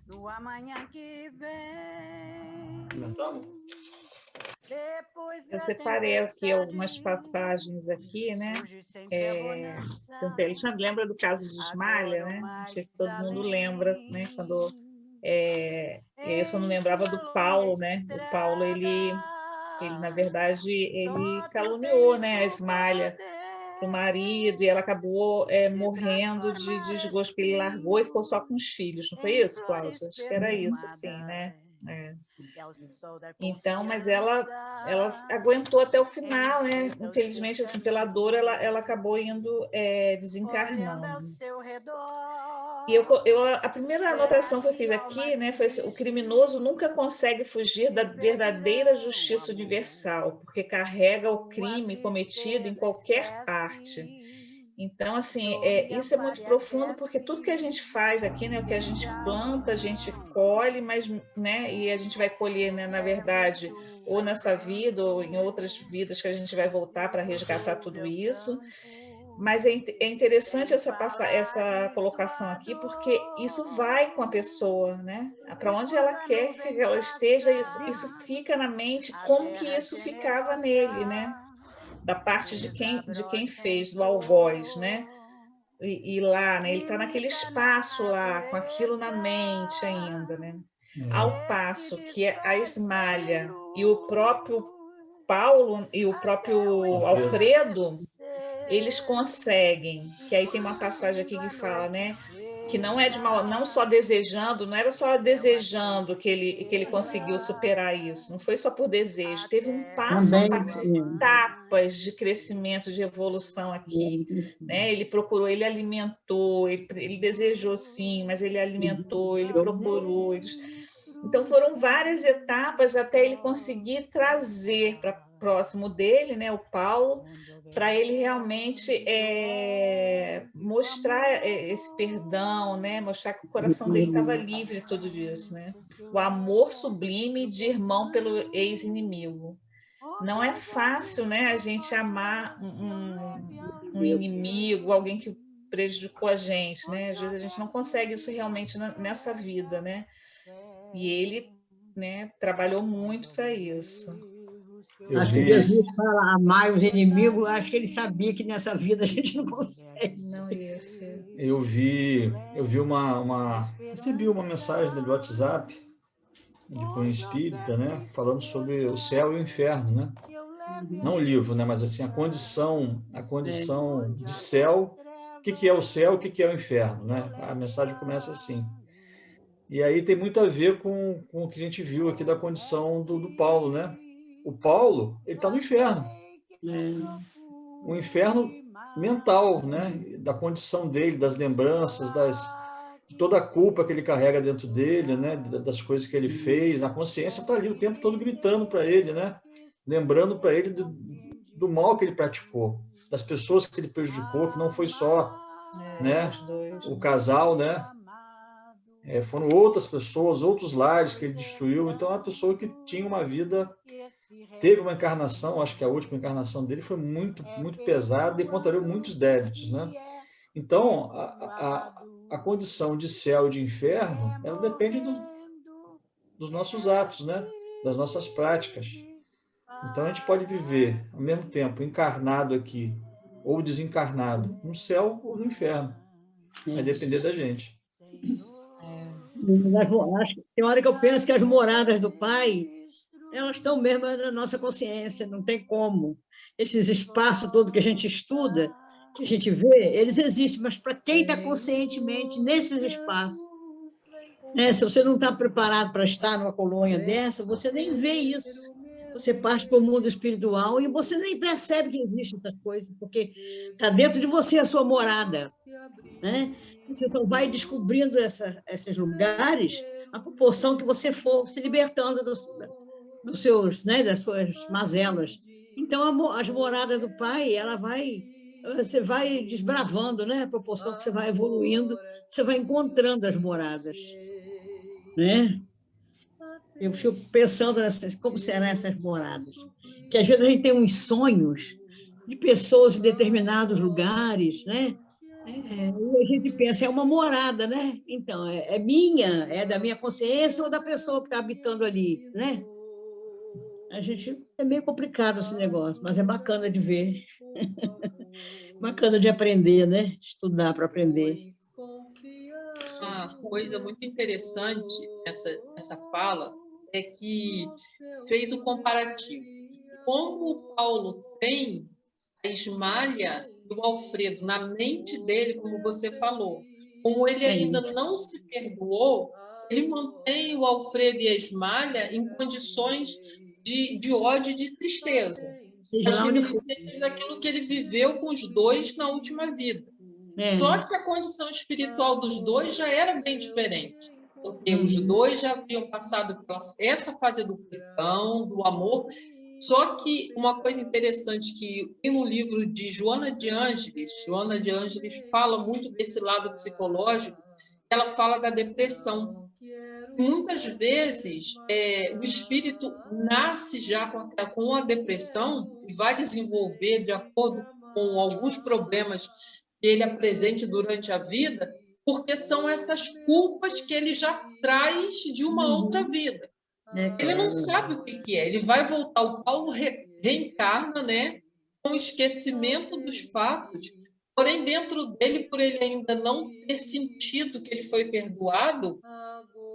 no amanhã que vem. Eu separei aqui algumas passagens aqui, né? Alexandre, lembra do caso de Ismália, né? Não sei se todo mundo lembra, né? Quando eu só não lembrava do Paulo, né? O Paulo, ele na verdade, ele caluniou, né, a Ismália, o marido, e ela acabou morrendo de desgosto, porque ele largou e ficou só com os filhos. Não foi isso, Cláudia? Acho que era isso, assim, né? Então, mas ela aguentou até o final, né? Infelizmente, assim, pela dor, ela acabou indo desencarnando. E a primeira anotação que eu fiz aqui, né, foi assim: o criminoso nunca consegue fugir da verdadeira justiça universal, porque carrega o crime cometido em qualquer parte. Então, assim, isso é muito profundo, porque tudo que a gente faz aqui, né, o que a gente planta, a gente colhe, mas, né, e a gente vai colher, né, na verdade, ou nessa vida, ou em outras vidas que a gente vai voltar para resgatar tudo isso. Mas é interessante essa colocação aqui, porque isso vai com a pessoa, né? Para onde ela quer que ela esteja, isso fica na mente, como que isso ficava nele, né? Da parte de quem fez, do algoz, né? E lá, né? Ele está naquele espaço lá, com aquilo na mente ainda, né? Ao passo que a Ismália e o próprio Paulo e o próprio Alfredo, eles conseguem, que aí tem uma passagem aqui que fala, né, que não é de mal, não só desejando, não era só desejando que ele conseguiu superar isso, não foi só por desejo, teve um passo a passo, etapas de crescimento, de evolução aqui, né? Ele procurou, ele alimentou, ele desejou sim, mas ele alimentou, ele procurou, então foram várias etapas até ele conseguir trazer para próximo dele, né, o Paulo, para ele realmente mostrar esse perdão, né, mostrar que o coração dele estava livre de tudo isso, né? O amor sublime de irmão pelo ex-inimigo. Não é fácil, né, a gente amar um um inimigo, alguém que prejudicou a gente, né? Às vezes a gente não consegue isso realmente nessa vida, né? E ele, né, trabalhou muito para isso. Acho que Jesus fala, amai os inimigos, acho que ele sabia que nessa vida a gente não consegue. Não ia ser. Eu vi recebi uma mensagem do WhatsApp de cunho espírita, né, falando sobre o céu e o inferno, né? Não o livro, né, mas assim a condição de céu, o que é o céu, o que é o inferno, né? A mensagem começa assim. E aí tem muito a ver com o que a gente viu aqui da condição do Paulo, né? O Paulo, ele está no inferno. Um inferno mental, né? Da condição dele, das lembranças, de toda a culpa que ele carrega dentro dele, né? Das coisas que ele fez. A consciência está ali o tempo todo gritando para ele, né? Lembrando para ele do mal que ele praticou, das pessoas que ele prejudicou, que não foi só né? O casal, né? Foram outras pessoas, outros lares que ele destruiu. Então, é uma pessoa que tinha uma vida, teve uma encarnação, acho que a última encarnação dele foi muito, muito pesada e contrariou muitos débitos, né? Então, a condição de céu e de inferno, ela depende dos nossos atos, né? Das nossas práticas. Então, a gente pode viver, ao mesmo tempo, encarnado aqui ou desencarnado, no céu ou no inferno. Vai depender da gente. Tem hora que eu penso que as moradas do Pai, elas estão mesmo na nossa consciência, não tem como. Esses espaços todos que a gente estuda, que a gente vê, eles existem, mas para quem está conscientemente nesses espaços, né? Se você não está preparado para estar numa colônia dessa, você nem vê isso. Você parte para o mundo espiritual e você nem percebe que existem essas coisas, porque está dentro de você a sua morada, né? Você só vai descobrindo esses lugares à proporção que você for se libertando dos seus, né, das suas mazelas. Então, as moradas do Pai, você vai desbravando, né? À proporção que você vai evoluindo, você vai encontrando as moradas, né? Eu fico pensando como serão essas moradas. Que às vezes a gente tem uns sonhos de pessoas em determinados lugares, né? E a gente pensa, é uma morada, né? Então, é minha, é da minha consciência ou da pessoa que está habitando ali, né? É meio complicado esse negócio, mas é bacana de ver. Bacana de aprender, né? De estudar para aprender. Uma coisa muito interessante nessa fala é que fez o comparativo. Como o Paulo tem a Ismália e o Alfredo na mente dele, como você falou, como ele ainda não se perdoou, ele mantém o Alfredo e a Ismália em condições de ódio e de tristeza. As reminiscências daquilo que ele viveu com os dois na última vida. Só que a condição espiritual dos dois já era bem diferente. Porque os dois já haviam passado por essa fase do perdão, do amor. Só que uma coisa interessante que no livro de Joana de Ângeles fala muito desse lado psicológico, ela fala da depressão. Muitas vezes o espírito nasce já com a depressão e vai desenvolver de acordo com alguns problemas que ele apresente durante a vida, porque são essas culpas que ele já traz de uma outra vida. Ele não sabe o que é. Ele vai voltar, o Paulo reencarna, né, com o esquecimento dos fatos, porém dentro dele, por ele ainda não ter sentido que ele foi perdoado,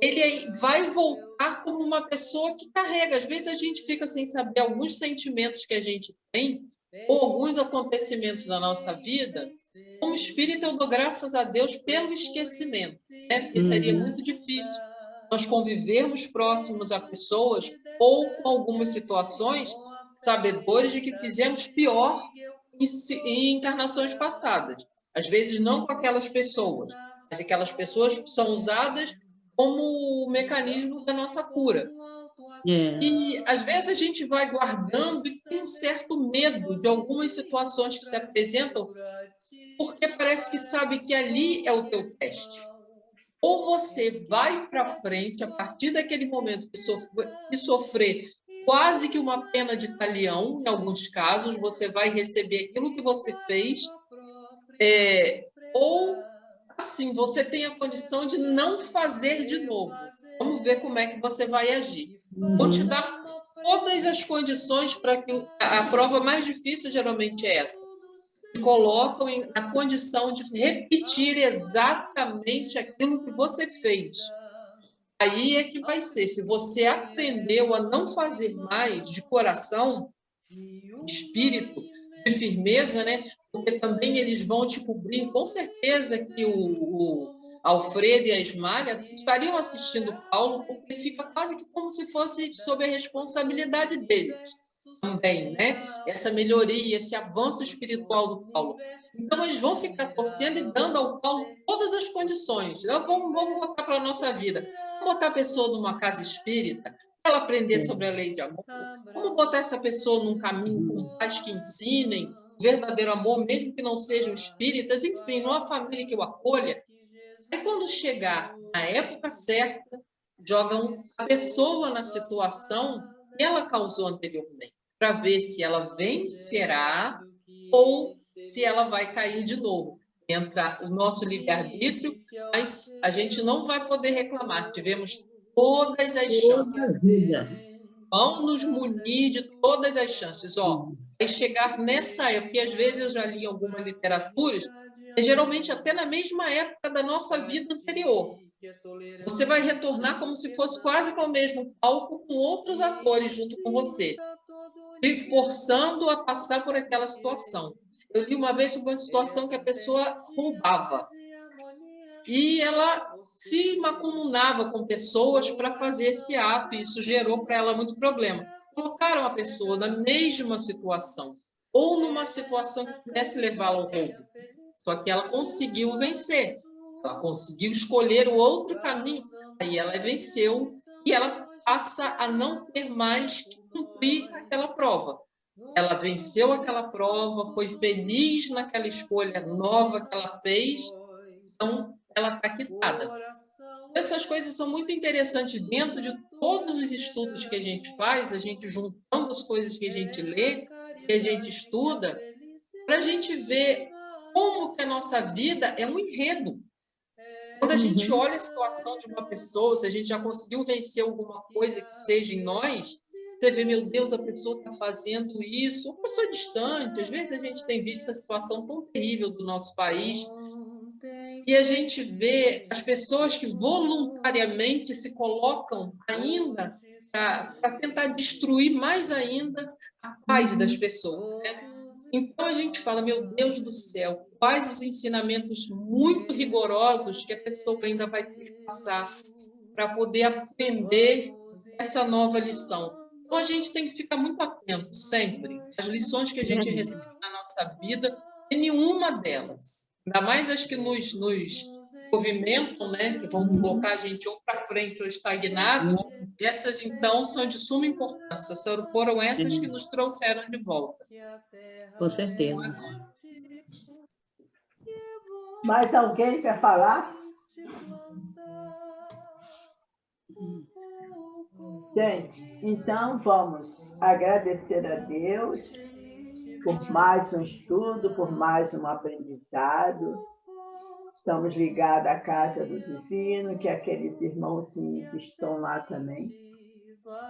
ele vai voltar como uma pessoa que carrega. Às vezes a gente fica sem saber alguns sentimentos que a gente tem, ou alguns acontecimentos da nossa vida. Como espírita, eu dou graças a Deus pelo esquecimento, né? Porque seria muito difícil nós convivermos próximos a pessoas ou com algumas situações, sabedores de que fizemos pior em encarnações passadas. Às vezes não com aquelas pessoas, mas aquelas pessoas são usadas como o mecanismo da nossa cura. E, às vezes, a gente vai guardando e tem um certo medo de algumas situações que se apresentam, porque parece que sabe que ali é o teu teste. Ou você vai para frente, a partir daquele momento que sofrer quase que uma pena de talião, em alguns casos, você vai receber aquilo que você fez, Ou, assim, você tem a condição de não fazer de novo. Vamos ver como é que você vai agir. Vou te dar todas as condições para que a prova mais difícil geralmente é essa. Te colocam na condição de repetir exatamente aquilo que você fez. Aí é que vai ser. Se você aprendeu a não fazer mais de coração, espírito, de firmeza, né? Porque também eles vão te cobrir. Com certeza que o Alfredo e a Ismália estariam assistindo Paulo, porque fica quase que como se fosse sob a responsabilidade deles também, né? Essa melhoria, esse avanço espiritual do Paulo. Então, eles vão ficar torcendo e dando ao Paulo todas as condições. Vamos botar para a nossa vida. Vamos botar a pessoa numa casa espírita, para ela aprender sobre a lei de amor. Vamos botar essa pessoa num caminho com pais que ensinem o verdadeiro amor, mesmo que não sejam espíritas, enfim, numa família que o acolha. Aí, quando chegar na época certa, jogam a pessoa na situação que ela causou anteriormente, para ver se ela vencerá ou se ela vai cair de novo. Entra o nosso livre-arbítrio, mas a gente não vai poder reclamar. Tivemos todas as chances. Vamos nos munir de todas as chances. Vai chegar nessa época, e às vezes eu já li em algumas literaturas, geralmente até na mesma época da nossa vida anterior. Você vai retornar como se fosse quase com o mesmo palco, com outros atores junto com você, te forçando a passar por aquela situação. Eu li uma vez sobre uma situação que a pessoa roubava. E ela se macumunava com pessoas para fazer esse ato, e isso gerou para ela muito problema. Colocaram a pessoa na mesma situação, ou numa situação que pudesse levá-la ao roubo. Só que ela conseguiu vencer. Ela conseguiu escolher o outro caminho. Aí ela venceu e ela passa a não ter mais que cumprir aquela prova. Ela venceu aquela prova, foi feliz naquela escolha nova que ela fez, então ela está quitada. Essas coisas são muito interessantes dentro de todos os estudos que a gente faz, a gente juntando as coisas que a gente lê, que a gente estuda, para a gente ver como que a nossa vida é um enredo. Quando a gente olha a situação de uma pessoa, se a gente já conseguiu vencer alguma coisa que seja em nós, você vê, meu Deus, a pessoa está fazendo isso, uma pessoa distante. Às vezes a gente tem visto essa situação tão terrível do nosso país, e a gente vê as pessoas que voluntariamente se colocam ainda para tentar destruir mais ainda a paz das pessoas, né? Então, a gente fala, meu Deus do céu, quais os ensinamentos muito rigorosos que a pessoa ainda vai ter que passar para poder aprender essa nova lição. Então, a gente tem que ficar muito atento sempre. As lições que a gente recebe na nossa vida, e nenhuma delas, ainda mais as que nos movimentam, né, que vão colocar a gente ou para frente ou estagnados, essas, então, são de suma importância. Foram essas que nos trouxeram de volta. Com certeza. Mais alguém quer falar? Gente, então vamos agradecer a Deus por mais um estudo, por mais um aprendizado. Estamos ligados à Casa do Divino, que aqueles irmãozinhos que estão lá também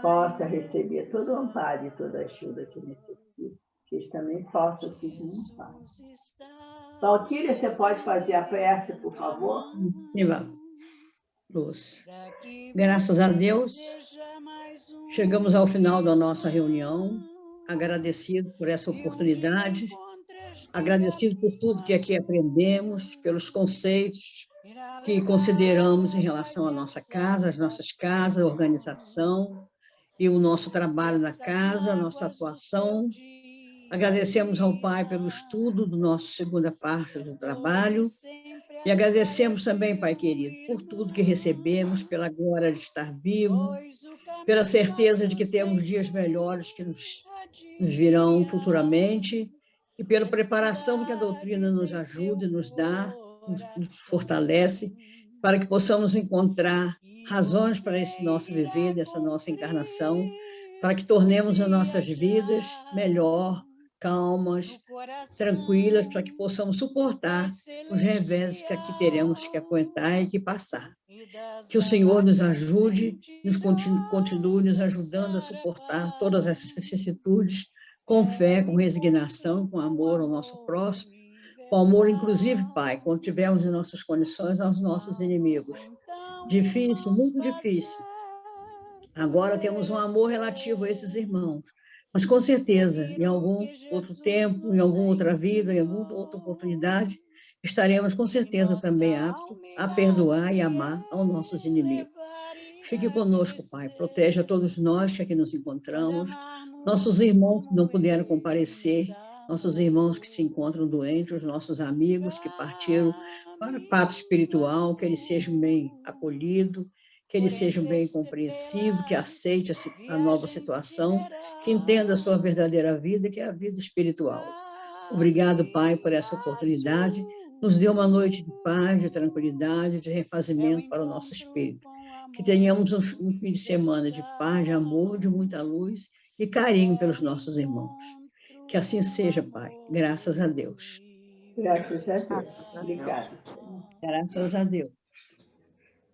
possam receber todo o amparo e toda a ajuda que necessitam, que eles também possam seguir um passo. Valquíria, você pode fazer a prece, por favor? Sim, Luz. Graças a Deus, chegamos ao final da nossa reunião, agradecido por essa oportunidade, agradecido por tudo que aqui aprendemos, pelos conceitos que consideramos em relação à nossa casa, às nossas casas, a organização e o nosso trabalho na casa, a nossa atuação. Agradecemos ao Pai pelo estudo do nosso segunda parte do trabalho e agradecemos também, Pai querido, por tudo que recebemos, pela glória de estar vivo, pela certeza de que temos dias melhores que nos virão futuramente e pela preparação que a doutrina nos ajuda e nos dá, nos fortalece, para que possamos encontrar razões para esse nosso viver, dessa nossa encarnação, para que tornemos as nossas vidas melhor calmas, tranquilas, para que possamos suportar os reveses que aqui teremos que aguentar e que passar. Que o Senhor nos ajude, continue nos ajudando a suportar todas essas vicissitudes com fé, com resignação, com amor ao nosso próximo, com amor, inclusive, Pai, quando tivermos em nossas condições, aos nossos inimigos. Difícil, muito difícil. Agora temos um amor relativo a esses irmãos, mas com certeza, em algum outro tempo, em alguma outra vida, em alguma outra oportunidade, estaremos com certeza também aptos a perdoar e amar aos nossos inimigos. Fique conosco, Pai, proteja todos nós que aqui nos encontramos, nossos irmãos que não puderam comparecer, nossos irmãos que se encontram doentes, os nossos amigos que partiram para o pátio espiritual, que eles sejam bem acolhidos, que eles sejam bem compreensivos, que aceitem a nova situação, que entenda a sua verdadeira vida, que é a vida espiritual. Obrigado, Pai, por essa oportunidade. Nos dê uma noite de paz, de tranquilidade, de refazimento para o nosso espírito. Que tenhamos um fim de semana de paz, de amor, de muita luz e carinho pelos nossos irmãos. Que assim seja, Pai. Graças a Deus. Graças a Deus. Obrigada. Graças a Deus.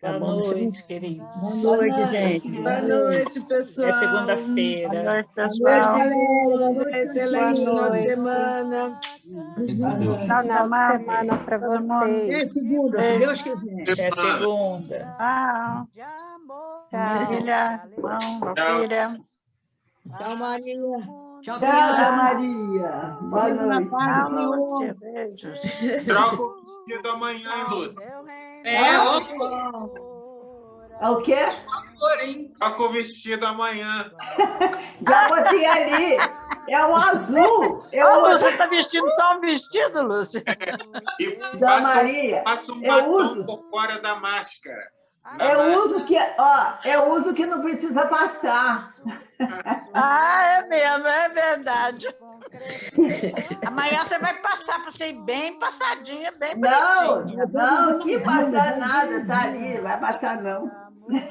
Boa noite, queridos. Boa noite, gente. Boa noite, pessoal. É segunda-feira. Boa noite, Boa pessoal. noite, Segunda, excelente Boa final de noite. semana. Final de semana para Até vocês. segunda, se Deus quiser. Até segunda. Tchau. Tchau, filha. Irmão, filha. Tchau, Maria. Tchau, Tchau, criança. Maria. Boa noite. Tchau, Lúcia. Beijos. Troca o vestido amanhã, hein, Lúcia? É o quê? Troca o vestido amanhã. Já botei ali. É o azul. É Ô, o Lúcia, está vestindo só um vestido, Lúcia? E da Maria. passa um Eu batom uso. por fora da máscara. Eu uso que não precisa passar. Ah, é mesmo, é verdade. Amanhã você vai passar para você ir bem passadinha, bem bonitinha. Não, que passar nada, tá ali, vai passar não.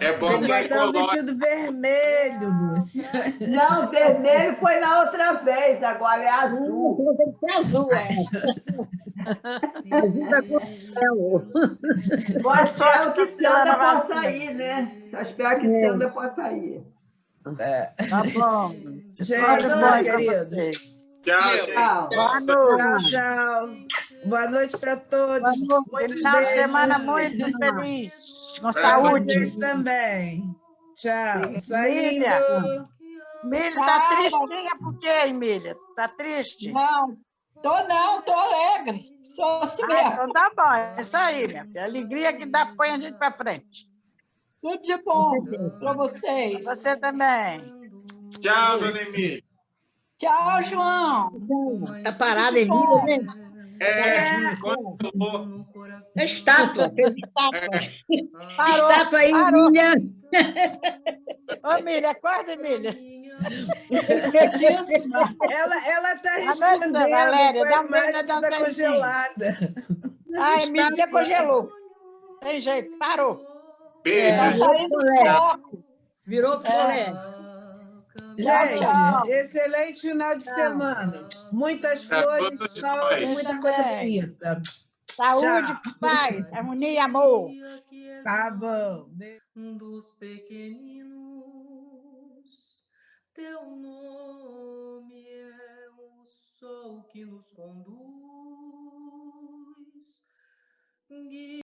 É bom que Vai é dar um colóide. vestido vermelho, Lúcia. Não, vermelho foi na outra vez, agora é azul. Tem que ser azul, Boa sorte que Priscila, na Sandra possa vacina. ir, né? Eu espero que Sandra possa ir. Tá bom. Gente, Tudo bom boa, pra querido. vocês. Tchau, gente. Tchau. Boa Tchau, noite. tchau. Boa noite para todos. Muitos Final de beijos. semana muito feliz. Com Para saúde. vocês também. Tchau. Saindo. Emília. Emília, tá tristinha por quê, Emília? Tá triste? Não, tô alegre. Sou assim mesmo. Então tá bom. É isso aí, minha filha. A alegria que dá põe a gente para frente. Tudo de bom para vocês. Você também. Tchau, dona Emília. Tchau, João. Tá parada, Emília, né? Continuou. É estátua. Fez Parou. estátua aí, Parou. Emília. Ô, Emília, acorda, Emília. Ela está noite, respondendo. Valéria. Foi Dá a um beijo imagem da da Dancinha. congelada. A Emília congelou. Tem jeito, parou. Beijo. Virou polé. Gente, tchau. excelente final de semana. Muitas flores, todos sol nós. e muita coisa bonita. Saúde, Tchau. paz, harmonia e amor. Tá bom. Dos pequeninos, teu nome é o sol que nos conduz.